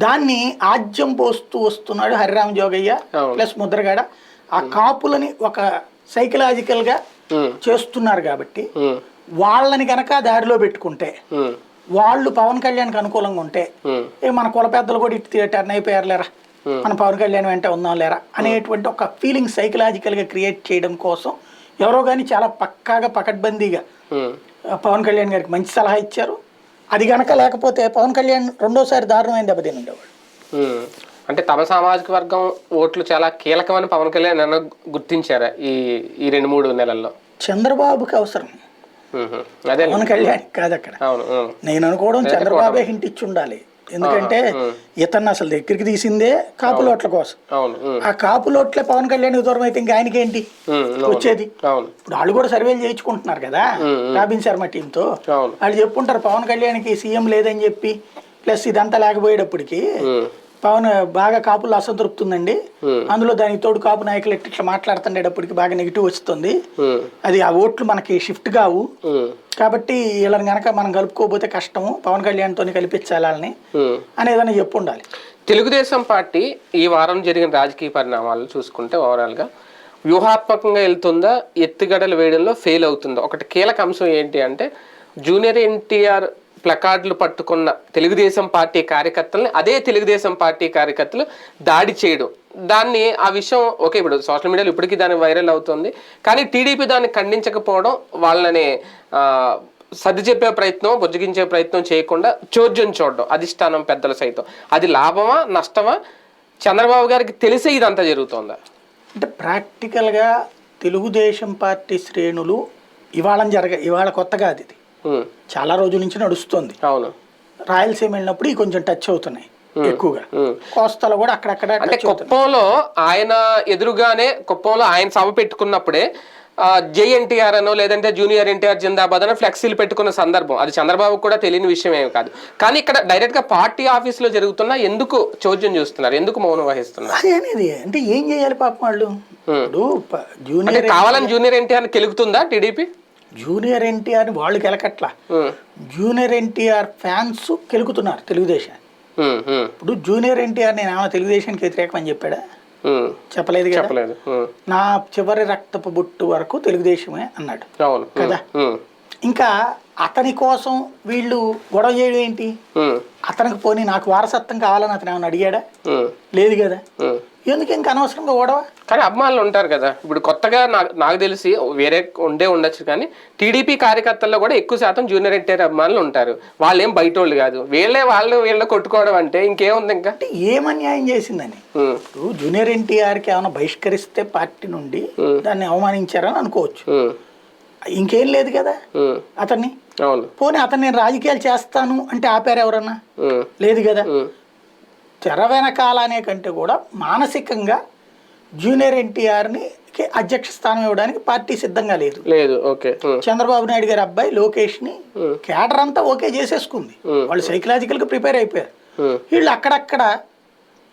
దాన్ని ఆజ్యం పోస్తూ వస్తున్నాడు హరిరామ జోగయ్య ప్లస్ ముద్రగడ. ఆ కాపులని ఒక సైకలాజికల్గా చేస్తున్నారు కాబట్టి వాళ్ళని కనుక దారిలో పెట్టుకుంటే, వాళ్ళు పవన్ కళ్యాణ్కి అనుకూలంగా ఉంటే మన కుల పెద్దలు కూడా ఇటు టర్న్ అయిపోయారు లేరా, మన పవన్ కళ్యాణ్ వెంట ఉందాం లేరా అనేటువంటి ఒక ఫీలింగ్ సైకలాజికల్గా క్రియేట్ చేయడం కోసం ఎవరో కానీ చాలా పక్కాగా పకడ్బందీగా పవన్ కళ్యాణ్ గారికి మంచి సలహా ఇచ్చారు. అది గనక లేకపోతే పవన్ కళ్యాణ్ రెండోసారి దారుణమైన దెబ్బతిని ఉండేవాడు. అంటే తమ సామాజిక వర్గం ఓట్లు చాలా కీలకమని పవన్ కళ్యాణ్ నన్ను గుర్తించారా ఈ 2-3 నెలల్లో? చంద్రబాబుకి అవసరం, పవన్ కళ్యాణ్ కాదు అక్కడ. నేను అనుకోవడం చంద్రబాబే హింట్ ఇచ్చి ఉండాలి. ఎందుకంటే ఇతన్ని అసలు దగ్గరికి తీసిందే కాపులోట్ల కోసం. ఆ కాపులోట్లే పవన్ కళ్యాణ్ దూరం అయితే ఇంకా ఆయనకేంటి వచ్చేది? ఇప్పుడు వాళ్ళు కూడా సర్వేలు చేయించుకుంటున్నారు కదా రాబిన్ శర్మ టీంతో. వాళ్ళు చెప్పుకుంటారు పవన్ కళ్యాణ్కి సీఎం లేదని చెప్పి ప్లస్ ఇదంతా లేకపోయేటప్పటికి పవన్ బాగా కాపులు అసంతృప్తుందండి, అందులో దానికి తోడు కాపు నాయకులు ఇట్లా మాట్లాడుతుండేటప్పటికి బాగా నెగిటివ్ వస్తుంది, అది ఆ ఓట్లు మనకి షిఫ్ట్ కావు, కాబట్టి వీళ్ళని కనుక మనం కలుపుకోకపోతే కష్టము, పవన్ కళ్యాణ్తో కలిపించాలని అనేదని చెప్పు ఉండాలి. తెలుగుదేశం పార్టీ ఈ వారం జరిగిన రాజకీయ పరిణామాలు చూసుకుంటే ఓవరాల్గా వ్యూహాత్మకంగా వెళ్తుందా, ఎత్తుగడలు వేయడంలో ఫెయిల్ అవుతుందా? ఒకటి కీలక అంశం ఏంటి అంటే జూనియర్ ఎన్టీఆర్ ప్లకార్డులు పట్టుకున్న తెలుగుదేశం పార్టీ కార్యకర్తలని అదే తెలుగుదేశం పార్టీ కార్యకర్తలు దాడి చేయడం, దాన్ని ఆ విషయం ఓకే ఇప్పుడు సోషల్ మీడియాలో ఇప్పటికీ దాన్ని వైరల్ అవుతుంది, కానీ టీడీపీ దాన్ని ఖండించకపోవడం, వాళ్ళని సర్ది చెప్పే ప్రయత్నం, బుజ్జగించే ప్రయత్నం చేయకుండా చోద్యం చూడడం అధిష్టానం పెద్దల సైతం, అది లాభమా నష్టమా? చంద్రబాబు గారికి తెలిసే ఇదంతా జరుగుతుందా? అంటే ప్రాక్టికల్గా తెలుగుదేశం పార్టీ శ్రేణులు ఇవాళ కొత్తగా అది చాలా రోజుల నుంచి నడుస్తుంది. అవును, రాయలసీమ వెళ్ళినప్పుడు కొంచెం టచ్ అవుతున్నాయి ఎక్కువగా, కోస్తాలో కూడా అక్కడక్కడ. అంటే కుప్పంలో ఆయన ఎదురుగానే కుప్పంలో ఆయన సభ పెట్టుకున్నప్పుడే జై ఎన్టీఆర్ అనో లేదంటే జూనియర్ ఎన్టీఆర్ జిందాబాద్ అనో ఫ్లెక్సీలు పెట్టుకున్న సందర్భం, అది చంద్రబాబు కూడా తెలియని విషయం ఏమి కాదు. కానీ ఇక్కడ డైరెక్ట్ గా పార్టీ ఆఫీస్ లో జరుగుతున్నా ఎందుకు చోద్యం చూస్తున్నారు, ఎందుకు మౌనం వహిస్తున్నారు? అది అనేది అంటే ఏం చేయాలి పాపం వాళ్ళు. జూనియర్ కావాలని జూనియర్ ఎన్టీఆర్ కెలుగుతుందా టీడీపీ? జూనియర్ ఎన్టీఆర్ వాళ్ళు కెలకట్లా, జూనియర్ ఎన్టీఆర్ ఫ్యాన్స్ కెలుకుతున్నారు తెలుగుదేశం. ఇప్పుడు జూనియర్ ఎన్టీఆర్ నేను ఏమైనా తెలుగుదేశానికి వ్యతిరేకం అని చెప్పాడా? చెప్పలేదు కదా. నా చివరి రక్తపు బొట్టు వరకు తెలుగుదేశమే అన్నాడు కదా. ఇంకా అతని కోసం వీళ్ళు గొడవ చేయడం ఏంటి? అతనికి పోనీ నాకు వారసత్వం కావాలని అతను ఏమైనా అడిగాడా? లేదు కదా. ఎందుకు ఇంకా అనవసరంగా గొడవ? కానీ అభిమానులు ఉంటారు కదా. ఇప్పుడు కొత్తగా నాకు తెలిసి వేరే ఉండొచ్చు, కానీ టీడీపీ కార్యకర్తల్లో కూడా ఎక్కువ శాతం జూనియర్ ఎన్టీఆర్ అభిమానులు ఉంటారు. వాళ్ళు ఏం బయట వాళ్ళు కాదు, వీళ్ళు కొట్టుకోవడం అంటే ఇంకేముంది? ఇంకా అంటే ఏమన్యాయం చేసిందని జూనియర్ ఎన్టీఆర్కి ఏమైనా బహిష్కరిస్తే పార్టీ నుండి దాన్ని అవమానించారని అనుకోవచ్చు, ఇంకేం లేదు కదా అతన్ని. పోనీ అతను నేను రాజకీయాలు చేస్తాను అంటే ఆపారు ఎవరన్నా? లేదు కదా. తెర వెనకాల అనే కంటే కూడా మానసికంగా జూనియర్ ఎన్టీఆర్ని అధ్యక్ష స్థానం ఇవ్వడానికి పార్టీ సిద్ధంగా లేదు. చంద్రబాబు నాయుడు గారి అబ్బాయి లోకేష్ ని కేడర్ అంతా ఓకే చేసేసుకుంది, వాళ్ళు సైకలాజికల్ గా ప్రిపేర్ అయిపోయారు. వీళ్ళు అక్కడక్కడ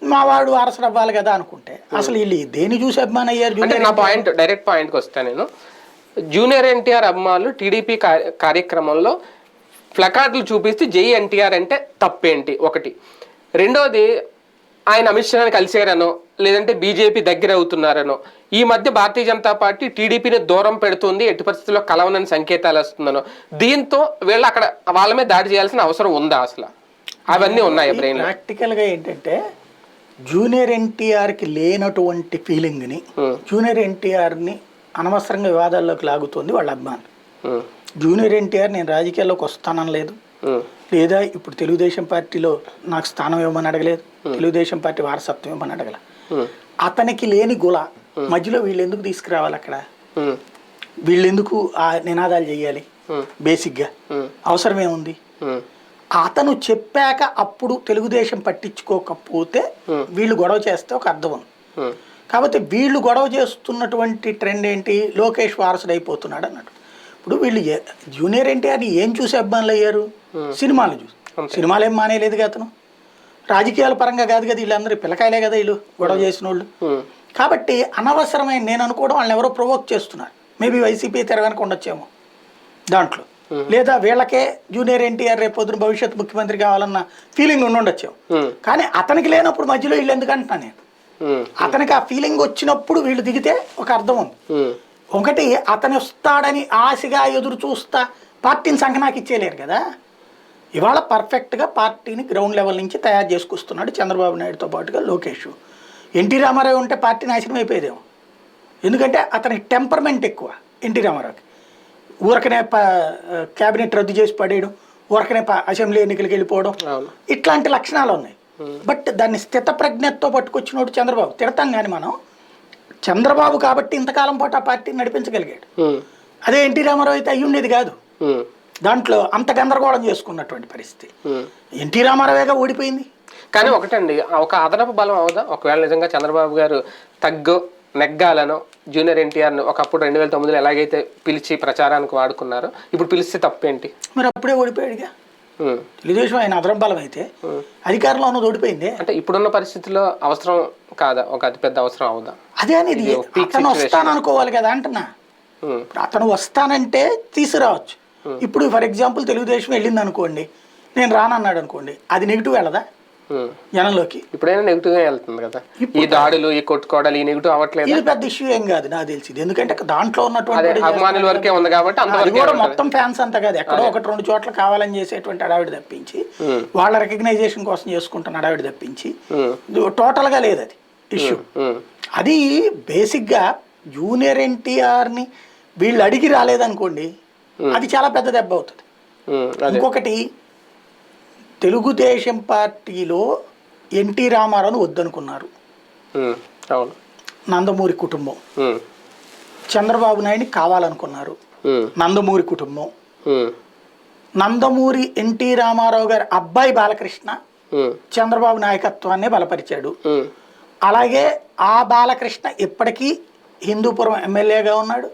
మా వాడు వారసుడు అవ్వాలి కదా అనుకుంటే అసలు వీళ్ళు దేని చూసి అభిమానం అయ్యారు? డైరెక్ట్ పాయింట్కి వస్తా నేను. జూనియర్ ఎన్టీఆర్ అభిమానులు టీడీపీ కార్యక్రమంలో ప్లకార్డులు చూపిస్తే జై ఎన్టీఆర్ అంటే తప్పేంటి? ఒకటి. రెండోది, ఆయన అమిత్ షాని కలిసారనో లేదంటే బీజేపీ దగ్గర అవుతున్నారనో, ఈ మధ్య భారతీయ జనతా పార్టీ టీడీపీని దూరం పెడుతుంది, ఎట్టి పరిస్థితుల్లో కలవనని సంకేతాలు వస్తుందనో, దీంతో వీళ్ళు అక్కడ వాళ్ళ మీద దాడి చేయాల్సిన అవసరం ఉందా అసలు? అవన్నీ ఉన్నాయి బ్రెయిన్. ప్రాక్టికల్గా ఏంటంటే జూనియర్ ఎన్టీఆర్కి లేనటువంటి ఫీలింగ్ని జూనియర్ ఎన్టీఆర్ని అనవసరంగా వివాదాల్లోకి లాగుతుంది వాళ్ళ అభిమానులు. జూనియర్ ఎన్టీఆర్ నేను రాజకీయాల్లోకి వస్తానని లేదు, లేదా ఇప్పుడు తెలుగుదేశం పార్టీలో నాకు స్థానం ఇవ్వమని అడగలేదు, తెలుగుదేశం పార్టీ వారసత్వం ఇవ్వమని అడగల. అతనికి లేని గుల మధ్యలో వీళ్ళు ఎందుకు తీసుకురావాలి? అక్కడ వీళ్ళెందుకు ఆ నినాదాలు చెయ్యాలి? బేసిక్గా అవసరమేముంది? అతను చెప్పాక అప్పుడు తెలుగుదేశం పట్టించుకోకపోతే వీళ్ళు గొడవ చేస్తే ఒక అర్థం ఉంది. కాబట్టి వీళ్ళు గొడవ చేస్తున్నటువంటి ట్రెండ్ ఏంటి? లోకేష్ వారసుడు అయిపోతున్నాడు అన్నట్టు. ఇప్పుడు వీళ్ళు జూనియర్ ఎన్టీఆర్ని ఏం చూసి అభిమానులు అయ్యారు? సినిమాలు చూసి. సినిమాలు ఏం మానేయలేదు కదా అతను, రాజకీయాల పరంగా కాదు కదా, వీళ్ళందరూ పిల్లకాయలే కదా వీళ్ళు గొడవ చేసిన వాళ్ళు. కాబట్టి అనవసరమైన నేను అనుకోవడం వాళ్ళని ఎవరో ప్రొవోక్ చేస్తున్నారు. మేబీ వైసీపీ తెరవెనక ఉండొచ్చేమో దాంట్లో, లేదా వీళ్ళకే జూనియర్ ఎన్టీఆర్ రేపు పొద్దున భవిష్యత్ ముఖ్యమంత్రి కావాలన్న ఫీలింగ్ ఉండొచ్చేమో. కానీ అతనికి లేనప్పుడు మధ్యలో వీళ్ళు ఎందుకు అంటున్నా నేను? అతనికి ఆ ఫీలింగ్ వచ్చినప్పుడు వీళ్ళు దిగితే ఒక అర్థం ఉంది. ఒకటి, అతను వస్తాడని ఆశగా ఎదురు చూస్తా పార్టీని సంకనాకి ఇచ్చేయలేరు కదా. ఇవాళ పర్ఫెక్ట్గా పార్టీని గ్రౌండ్ లెవెల్ నుంచి తయారు చేసుకొస్తున్నాడు చంద్రబాబు నాయుడుతో పాటుగా లోకేష్. ఎన్టీ రామారావు ఉంటే పార్టీ నాశనం అయిపోయేదేమో, ఎందుకంటే అతనికి టెంపర్మెంట్ ఎక్కువ. ఎన్టీ రామారావుకి ఊరకనే క్యాబినెట్ రద్దు చేసి పడేయడం, ఊరకనే అసెంబ్లీ ఎన్నికలకు వెళ్ళిపోవడం, ఇట్లాంటి లక్షణాలు ఉన్నాయి. బట్ దాన్ని స్థిత ప్రజ్ఞతో పట్టుకొచ్చినోడు చంద్రబాబు. తిడతాం కానీ మనం చంద్రబాబు కాబట్టి ఇంతకాలం పాటు ఆ పార్టీని నడిపించగలిగాడు. అదే ఎన్టీ రామారావు అయితే అయ్యి ఉండేది కాదు. దాంట్లో అంత గందరగోళం చేసుకున్నటువంటి పరిస్థితి. ఎన్టీ రామారావేగా ఓడిపోయింది. కానీ ఒకటండి, ఒక అదనపు బలం అవుదా ఒకవేళ నిజంగా చంద్రబాబు గారు నెగ్గాలను జూనియర్ ఎన్టీఆర్ను ఒకప్పుడు 2009లో ఎలాగైతే పిలిచి ప్రచారానికి వాడుకున్నారో ఇప్పుడు పిలిస్తే తప్పేంటి? మరి అప్పుడే ఓడిపోయాడుగా. తెలుగుదేశం ఆయన అదరం బలం అయితే అధికారంలో ఉన్న ఓడిపోయింది. అంటే ఇప్పుడున్న పరిస్థితుల్లో అవసరం కాదా, ఒక అతిపెద్ద అవసరం అవుదా? అదే అనేది అతను వస్తాననుకోవాలి కదా అంటున్నా. అతను వస్తానంటే తీసుకురావచ్చు. ఇప్పుడు ఫర్ ఎగ్జాంపుల్ తెలుగుదేశం వెళ్ళింది అనుకోండి, నేను రానన్నాడు అనుకోండి, అది నెగిటివ్ వెళ్ళదా జనంలోకి? ఇప్పుడైనా నెగిటివ్ గా వెళ్తుంది కదా, ఈ దాడులు, ఈ కొట్టుకోవడాలు, ఈ నెగిటివ్ అవ్వట్లేదు. ఇది పెద్ద ఇష్యూ ఏం కాదు నాకు తెలిసింది, ఎందుకంటే దాంట్లో ఉన్నటువంటి అభిమానుల వరకే ఉంది కాబట్టి అది కూడా మొత్తం ఫ్యాన్స్ అంతా కాదు, ఎక్కడో ఒకటి రెండు చోట్ల కావాలని చేసేటువంటి అడావిడి తప్పించి, వాళ్ళ రికగ్నైజేషన్ కోసం చేసుకుంటున్న అడావిడి తప్పించి టోటల్ గా లేదు అది ఇష్యూ. అది బేసిక్ గా జూనియర్ ఎన్టీఆర్ని వీళ్ళు అడిగి రాలేదనుకోండి, అది చాలా పెద్ద దెబ్బ అవుతుంది. ఇంకొకటి, తెలుగుదేశం పార్టీలో ఎన్టీ రామారావును వద్దనుకున్నారు నందమూరి కుటుంబం, చంద్రబాబు నాయుడిని కావాలనుకున్నారు నందమూరి కుటుంబం, నందమూరి ఎన్టీ రామారావు గారి అబ్బాయి బాలకృష్ణ చంద్రబాబు నాయకత్వాన్ని బలపరిచాడు. అలాగే ఆ బాలకృష్ణ ఇప్పటికీ హిందూపురం ఎమ్మెల్యేగా ఉన్నాడు.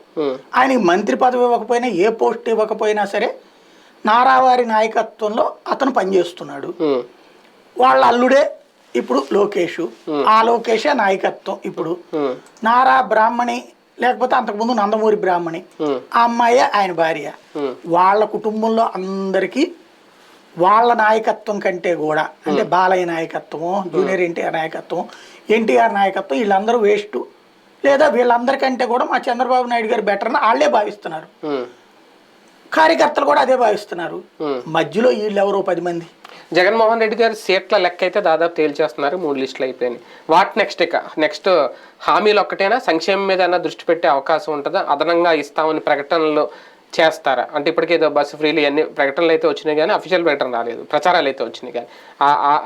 ఆయనకి మంత్రి పదవి ఇవ్వకపోయినా, ఏ పోస్ట్ ఇవ్వకపోయినా సరే నారావారి నాయకత్వంలో అతను పనిచేస్తున్నాడు. వాళ్ళ అల్లుడే ఇప్పుడు లోకేష్, ఆ లోకేషే నాయకత్వం. ఇప్పుడు నారా బ్రాహ్మణి, లేకపోతే అంతకుముందు నందమూరి బ్రాహ్మణి, ఆ అమ్మాయి ఆయన భార్య. వాళ్ళ కుటుంబంలో అందరికీ వాళ్ళ నాయకత్వం కంటే కూడా, అంటే బాలయ్య నాయకత్వం, జూనియర్ ఎన్టీఆర్ నాయకత్వం, ఎన్టీఆర్ నాయకత్వం, వీళ్ళందరూ వేస్ట్, లేదా వీళ్ళందరికంటే కూడా మా చంద్రబాబు నాయుడు గారు బెటర్ అని వాళ్ళే భావిస్తున్నారు. కార్యకర్తలు కూడా అదే భావిస్తున్నారు. మధ్యలో వీళ్ళు ఎవరో 10 మంది. జగన్మోహన్ రెడ్డి గారు సీట్ల లెక్క అయితే దాదాపు తేల్చేస్తున్నారు, 3 లిస్టులు అయిపోయినాయి. వాట్ నెక్స్ట్ హామీలు ఒక్కటేనా, సంక్షేమం మీద దృష్టి పెట్టే అవకాశం ఉంటుందా? అదనంగా ఇస్తామని ప్రకటనలు చేస్తారా? అంటే ఇప్పటికే ఏదో బస్సు ఫ్రీలు అన్ని ప్రకటనలు అయితే వచ్చినాయి కానీ అఫీషియల్ ప్రకటన రాలేదు, ప్రచారాలు అయితే వచ్చినాయి కానీ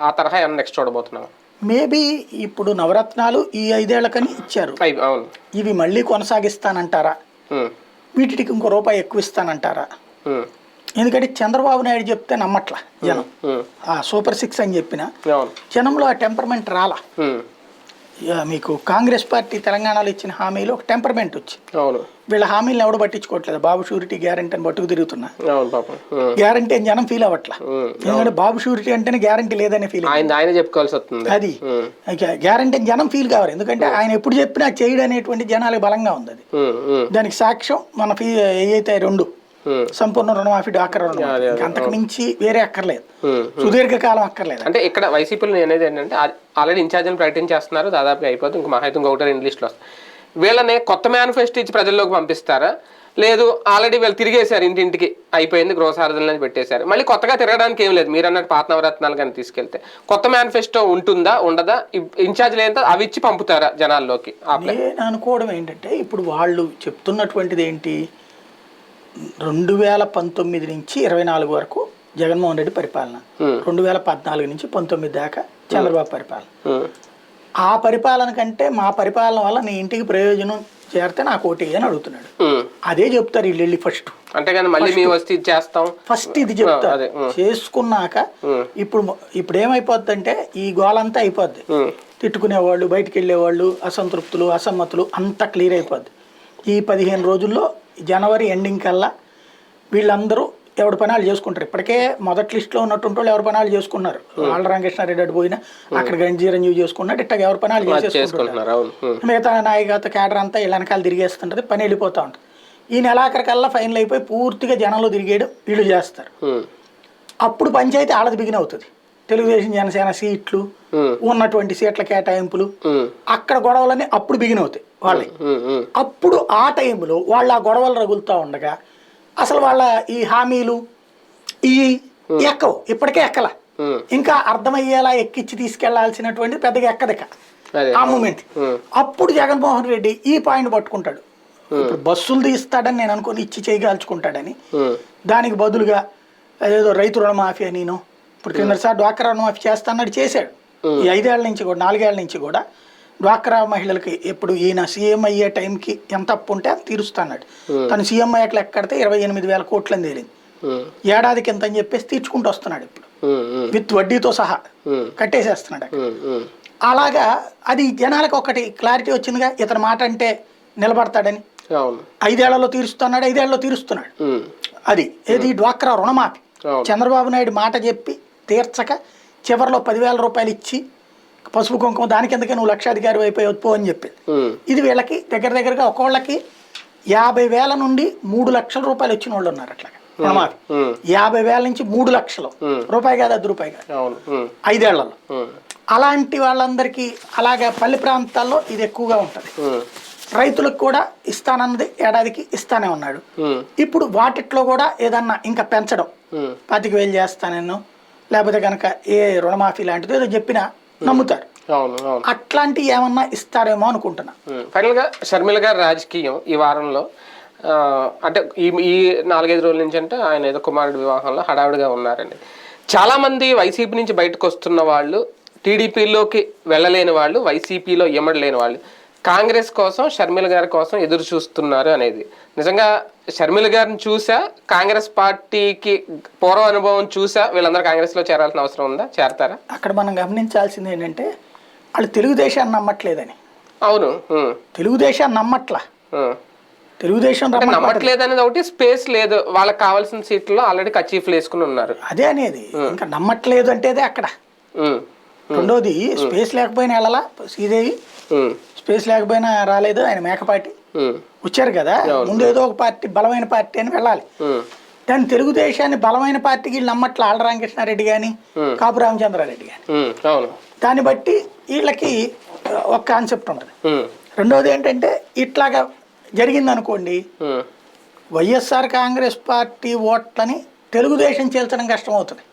ఆ తరహా ఏమన్నా నెక్స్ట్ చూడబోతున్నాం? మేబీ ఇప్పుడు నవరత్నాలు ఈ 5 ఏళ్లకని ఇచ్చారు, అవును, ఇవి మళ్ళీ కొనసాగిస్తానంటారా? వీటికి ఇంకో రూపాయి ఎక్కువ ఇస్తానంటారా? ఎందుకంటే చంద్రబాబు నాయుడు చెప్తే నమ్మట్లా జనం. సూపర్ 6 అని చెప్పిన జనంలో ఆ టెంపర్మెంట్ రాలా. మీకు కాంగ్రెస్ పార్టీ తెలంగాణలో ఇచ్చిన హామీలో ఒక టెంపర్మెంట్ వచ్చి, వీళ్ళ హామీలను ఎవడు పట్టించుకోవట్లేదు. బాబు షూరిటీ గ్యారంటీ అని పట్టుకు తిరుగుతున్నా, గ్యారంటీ అని జనం ఫీల్ అవ్వట్లా. ఎందుకంటే బాబు షూరిటీ అంటేనే గ్యారంటీ లేదనే ఫీల్ చెప్పుకోవాల్సి వస్తుంది. అది గ్యారంటీ అని జనం ఫీల్ కావాలి, ఎందుకంటే ఆయన ఎప్పుడు చెప్పినా చేయడం అనేటువంటి జనాలకు బలంగా ఉంది. అది దానికి సాక్ష్యం మన ఏదైతే 2 సంపూర్ణ రుణమాఫీ, డ్వాక్రా రుణమాఫీ, అంతకు మించి వేరే అక్కర్లేదు, సుదీర్ఘకాలం అక్కర్లేదు. అంటే ఇక్కడ వైసీపీలో అనేది ఏంటంటే ఆల్రెడీ ఇన్ఛార్జీలు ప్రకటించేస్తున్నారు, దాదాపు అయిపోతుంది, ఇంక మహా అయితే ఇంకొకటి 2 లిస్టులు వస్తాయి. వీళ్ళని కొత్త మేనిఫెస్టో ఇచ్చి ప్రజల్లోకి పంపిస్తారా, లేదు ఆల్రెడీ వీళ్ళు తిరిగేశారు, ఇంటింటికి అయిపోయింది, గృహసారథులని పెట్టేశారు, మళ్ళీ కొత్తగా తిరగడానికి ఏం లేదు, మీరు అన్నట్టు పాత నవరత్నాలు కానీ తీసుకెళ్తే కొత్త మేనిఫెస్టో ఉంటుందా, ఉండదా, ఇన్ఛార్జీలు ఏంటో అవి ఇచ్చి పంపుతారా జనాల్లోకి? నేను అనుకోవడం ఏంటంటే, ఇప్పుడు వాళ్ళు చెప్తున్నటువంటిది ఏంటి, 2019 నుంచి 24 వరకు జగన్మోహన్ రెడ్డి పరిపాలన, 2014 నుంచి 19 దాకా చంద్రబాబు పరిపాలన. ఆ పరిపాలన కంటే మా పరిపాలన వల్ల నీ ఇంటికి ప్రయోజనం చేరితే నాకు ఓటు అని అడుగుతున్నాడు. అదే చెప్తారు వీళ్ళు వెళ్ళి ఫస్ట్. ఫస్ట్ ఇది చెప్తారు, చేసుకున్నాక ఇప్పుడు ఏమైపోద్ది అంటే ఈ గోలంతా అయిపోద్ది. తిట్టుకునేవాళ్ళు, బయటికి వెళ్ళేవాళ్ళు, అసంతృప్తులు, అసమ్మతులు అంతా క్లియర్ అయిపోద్ది. ఈ 15 రోజుల్లో జనవరి ఎండింగ్ కల్లా వీళ్ళందరూ ఎవరి పనాలు చేసుకుంటారు. ఇప్పటికే మొదటి లిస్టులో ఉన్నటువంటి వాళ్ళు ఎవరి పనాలు చేసుకున్నారు. ఆళ్ళ రామకృష్ణారెడ్డి అటు పోయినా అక్కడ గంజీరంజీవి చేసుకున్నాడు, ఇట్లా ఎవరి పనాలు చేసేసుకుంటున్నారు. మిగతా నాయకత్వ కేడర్ అంతా వీళ్ళ వెనకాల తిరిగేస్తుంటది, పని వెళ్ళిపోతూ ఉంటుంది. ఈ నెలాఖరికల్లా ఫైనల్ అయిపోయి పూర్తిగా జనంలో తిరిగేయడం వీళ్ళు చేస్తారు. అప్పుడు పంచాయతీ ఆడది బిగిన్ అవుతుంది. తెలుగుదేశం జనసేన సీట్లు, ఉన్నటువంటి సీట్ల కేటాయింపులు, అక్కడ గొడవలన్నీ అప్పుడు బిగిన్ అవుతాయి వాళ్ళకి. అప్పుడు ఆ టైంలో వాళ్ళు ఆ గొడవలు రగులుతూ ఉండగా అసలు వాళ్ళ ఈ హామీలు ఈ ఎక్కవు, ఇప్పటికే ఎక్కల, ఇంకా అర్థమయ్యేలా ఎక్కిచ్చి తీసుకెళ్లాల్సినటువంటి పెద్దగా ఎక్కదిక ఆ మూమెంట్. అప్పుడు జగన్మోహన్ రెడ్డి ఈ పాయింట్ పట్టుకుంటాడు, ఇప్పుడు బస్సులు తీస్తాడని నేను అనుకుని ఇచ్చి చేయగాల్చుకుంటాడని, దానికి బదులుగా అదేదో రైతు రుణమాఫీ అని, నేను ఇప్పుడు కిందసారి డ్వాక్రా రుణమాఫీ చేస్తానని చేశాడు. ఈ 5 ఏళ్ల నుంచి కూడా 4 ఏళ్ల నుంచి కూడా డ్వాక్రా మహిళలకి ఎప్పుడు ఈయన సీఎం అయ్యే టైంకి ఎంత అప్పు ఉంటే అది తీరుస్తాడు. తను సీఎం అయ్యాక లెక్కడితే 28,000 కోట్లని తేలింది. ఏడాదికి ఎంత అని చెప్పేసి తీర్చుకుంటూ వస్తున్నాడు ఇప్పుడు, విత్ వడ్డీతో సహా కట్టేసేస్తున్నాడు. అలాగా అది జనాలకు ఒకటి క్లారిటీ వచ్చిందిగా, ఇతని మాట అంటే నిలబడతాడని. 5 ఏళ్లలో తీరుస్తున్నాడు, 5 ఏళ్లలో తీరుస్తున్నాడు. అది ఏది డ్వాక్రా రుణమాఫీ చంద్రబాబు నాయుడు మాట చెప్పి తీర్చక చివరిలో 10,000 రూపాయలు ఇచ్చి పసుపు కుంకుమ దానికి ఎందుకే నువ్వు లక్షాధికారి అయిపోయి వద్దు అని చెప్పింది. ఇది వీళ్ళకి దగ్గరగా ఒక్కోళ్ళకి 50,000 నుండి 3 లక్షల రూపాయలు వచ్చిన వాళ్ళు ఉన్నారు. అట్లాగా రుణమాఫీ 50,000 నుంచి 3 లక్షలు రూపాయి కాదు, ₹10 కాదు, 5 ఏళ్లలో. అలాంటి వాళ్ళందరికీ అలాగే పల్లె ప్రాంతాల్లో ఇది ఎక్కువగా ఉంటుంది. రైతులకు కూడా ఇస్తానన్నది ఏడాదికి ఇస్తానే ఉన్నాడు. ఇప్పుడు వాటిట్లో కూడా ఏదన్నా ఇంకా పెంచడం 25,000 చేస్తానేను లేకపోతే కనుక ఏ రుణమాఫీ లాంటిది ఏదో చెప్పినా నమ్ముతారు. అట్లాంటివి ఏమన్నా ఇస్తారేమో అనుకుంటున్నా. ఫైనల్ గా షర్మిల గారి రాజకీయం ఈ వారంలో అంటే ఈ 4-5 రోజుల నుంచి అంటే ఆయన ఏదో కుమారుడి వివాహంలో హడావుడిగా ఉన్నారండి. చాలా మంది వైసీపీ నుంచి బయటకు వస్తున్న వాళ్ళు, టీడీపీలోకి వెళ్ళలేని వాళ్ళు, వైసీపీలో ఇమ్మడలేని వాళ్ళు కాంగ్రెస్ కోసం షర్మిల గారి కోసం ఎదురు చూస్తున్నారు అనేది నిజంగా షర్మిల గారిని చూసా, కాంగ్రెస్ పార్టీకి పూర్వ అనుభవం చూసా వీళ్ళందరూ కాంగ్రెస్ లో చేరాల్సిన అవసరం ఉందా? చేరతారా? అక్కడ మనం గమనించాల్సింది ఏంటంటే వాళ్ళు తెలుగుదేశాన్ని నమ్మట్లేదని. అవును, తెలుగుదేశాన్ని నమ్మట్లా, తెలుగుదేశం నమ్మట్లేదు అనేది ఒకటి, స్పేస్ లేదు, వాళ్ళకి కావాల్సిన సీట్లలో ఆల్రెడీ కచీఫ్లు వేసుకుని ఉన్నారు. అదే అనేది ఇంకా నమ్మట్లేదు అంటేదే అక్కడ. రెండోది స్పేస్ లేకపోయినా వెళ్ళాలా, శ్రీదేవి స్పేస్ లేకపోయినా రాలేదు, ఆయన మేకపాటి వచ్చారు కదా. ముందు ఏదో ఒక పార్టీ బలమైన పార్టీ అని వెళ్ళాలి. కానీ తెలుగుదేశాన్ని బలమైన పార్టీకి వీళ్ళు నమ్మట్ల ఆళ్ల రామకృష్ణారెడ్డి కానీ కాపు రామచంద్రారెడ్డి కానీ. దాన్ని బట్టి వీళ్ళకి ఒక కాన్సెప్ట్ ఉంటుంది. రెండోది ఏంటంటే ఇట్లాగా జరిగింది అనుకోండి, వైఎస్ఆర్ కాంగ్రెస్ పార్టీ ఓట్లని తెలుగుదేశం చీల్చడం కష్టం అవుతుంది.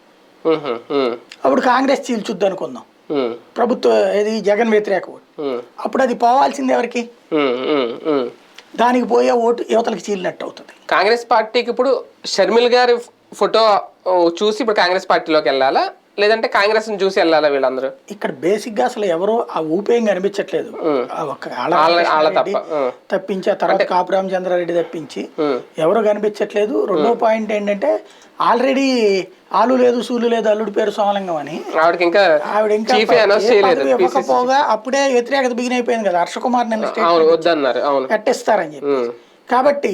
అప్పుడు కాంగ్రెస్ చీల్చుద్ది అనుకుందాం, ప్రభుత్వ ఇది జగన్ వ్యతిరేక ఓటు. అప్పుడు అది పోవాల్సింది ఎవరికి? దానికి పోయే ఓటు యువతలకి చీలినట్టు అవుతుంది. కాంగ్రెస్ పార్టీకి ఇప్పుడు షర్మిల్ గారి ఫోటో చూసి ఇప్పుడు కాంగ్రెస్ పార్టీలోకి వెళ్ళాలా, లేదంటే కాంగ్రెస్ ని చూసి వెళ్ళాలా? వీళ్ళందరూ ఇక్కడ బేసిక్ గా అసలు ఎవరో ఆ ఊపేం కనిపించట్లేదు. తప్పించి ఆ తర్వాత కాపు రామచంద్రారెడ్డి తప్పించి ఎవరో కనిపించట్లేదు. రెండో పాయింట్ ఏంటంటే ఆల్రెడీ ఆలు లేదు సూలు లేదు అల్లుడి పేరు సోమలింగం అని ఆవిడ ఇంకా ఇవ్వకపోగా అప్పుడే వ్యతిరేకత బిగిన్ అయిపోయింది కదా. హర్షకుమార్ నిన్న కట్టిస్తారని చెప్పి. కాబట్టి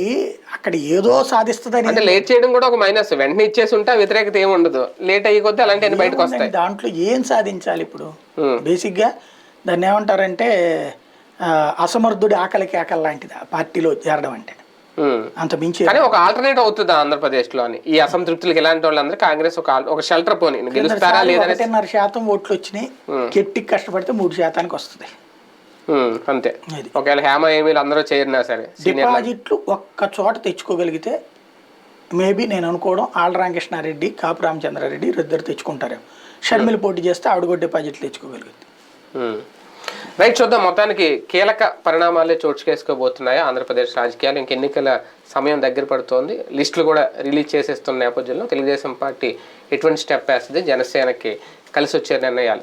అక్కడ ఏదో సాధిస్తుందని అంటే లేట్ చేయడం కూడా ఒక మైనస్. వెంటనే ఇచ్చేసి ఉంటే వ్యతిరేకత ఏమి ఉండదు, లేట్ అయ్యి కొద్ది అలాంటి బయటకు వస్తాయి. దాంట్లో ఏం సాధించాలి ఇప్పుడు? బేసిక్ గా దాన్ని ఏమంటారంటే అసమర్థుడి ఆకలి కేకల లాంటిది ఆ పార్టీలో చేరడం అంటే. అంత మించి కానీ ఒక ఆల్టర్నేట్ అవుతుంది ఆంధ్రప్రదేశ్ లో అని ఈ అసంతృప్తులకు ఎలాంటి వాళ్ళందరూ కాంగ్రెస్ ఒక షెల్టర్ పోనీ గెలుస్తారా లేదా? 1.5% ఓట్లు వచ్చినాయి, గట్టికి కష్టపడితే 3% వస్తుంది అంతే. ఒకవేళ హేమ ఏమీలు అందరూ చేరినా సరే డిపాజిట్లు ఒక్క చోట తెచ్చుకోగలిగితే మేబీ నేను అనుకోవడం ఆళ్ల రామకృష్ణారెడ్డి కాపు రామచంద్రారెడ్డి ఇద్దరు తెచ్చుకుంటారేమో. షర్మిల పోటీ చేస్తే ఆవిడ కూడా డిపాజిట్లు తెచ్చుకోగలుగుతుంది. రైట్, చూద్దాం. మొత్తానికి కీలక పరిణామాలే చోటు చేసుకోబోతున్నాయి ఆంధ్రప్రదేశ్ రాజకీయాలు. ఇంక ఎన్నికల సమయం దగ్గర పడుతోంది, లిస్టులు కూడా రిలీజ్ చేసేస్తున్న నేపథ్యంలో తెలుగుదేశం పార్టీ ఎటువంటి స్టెప్ వేస్తుంది, జనసేనకి కలిసి వచ్చే నిర్ణయాలు,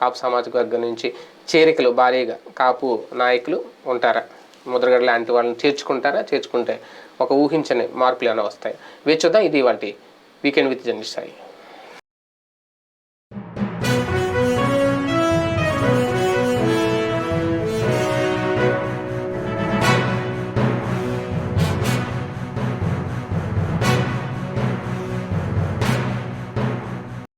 కాపు సామాజిక వర్గం నుంచి చేరికలు భారీగా కాపు నాయకులు ఉంటారా, ముద్రగడ లాంటి వాళ్ళని చేర్చుకుంటారా, చేర్చుకుంటే ఒక ఊహించని మార్పులు ఏమైనా వస్తాయి? వేచి చూద్దాం. ఇది వాటి వీకెండ్ విత్ జర్నలిస్ట్ సాయి.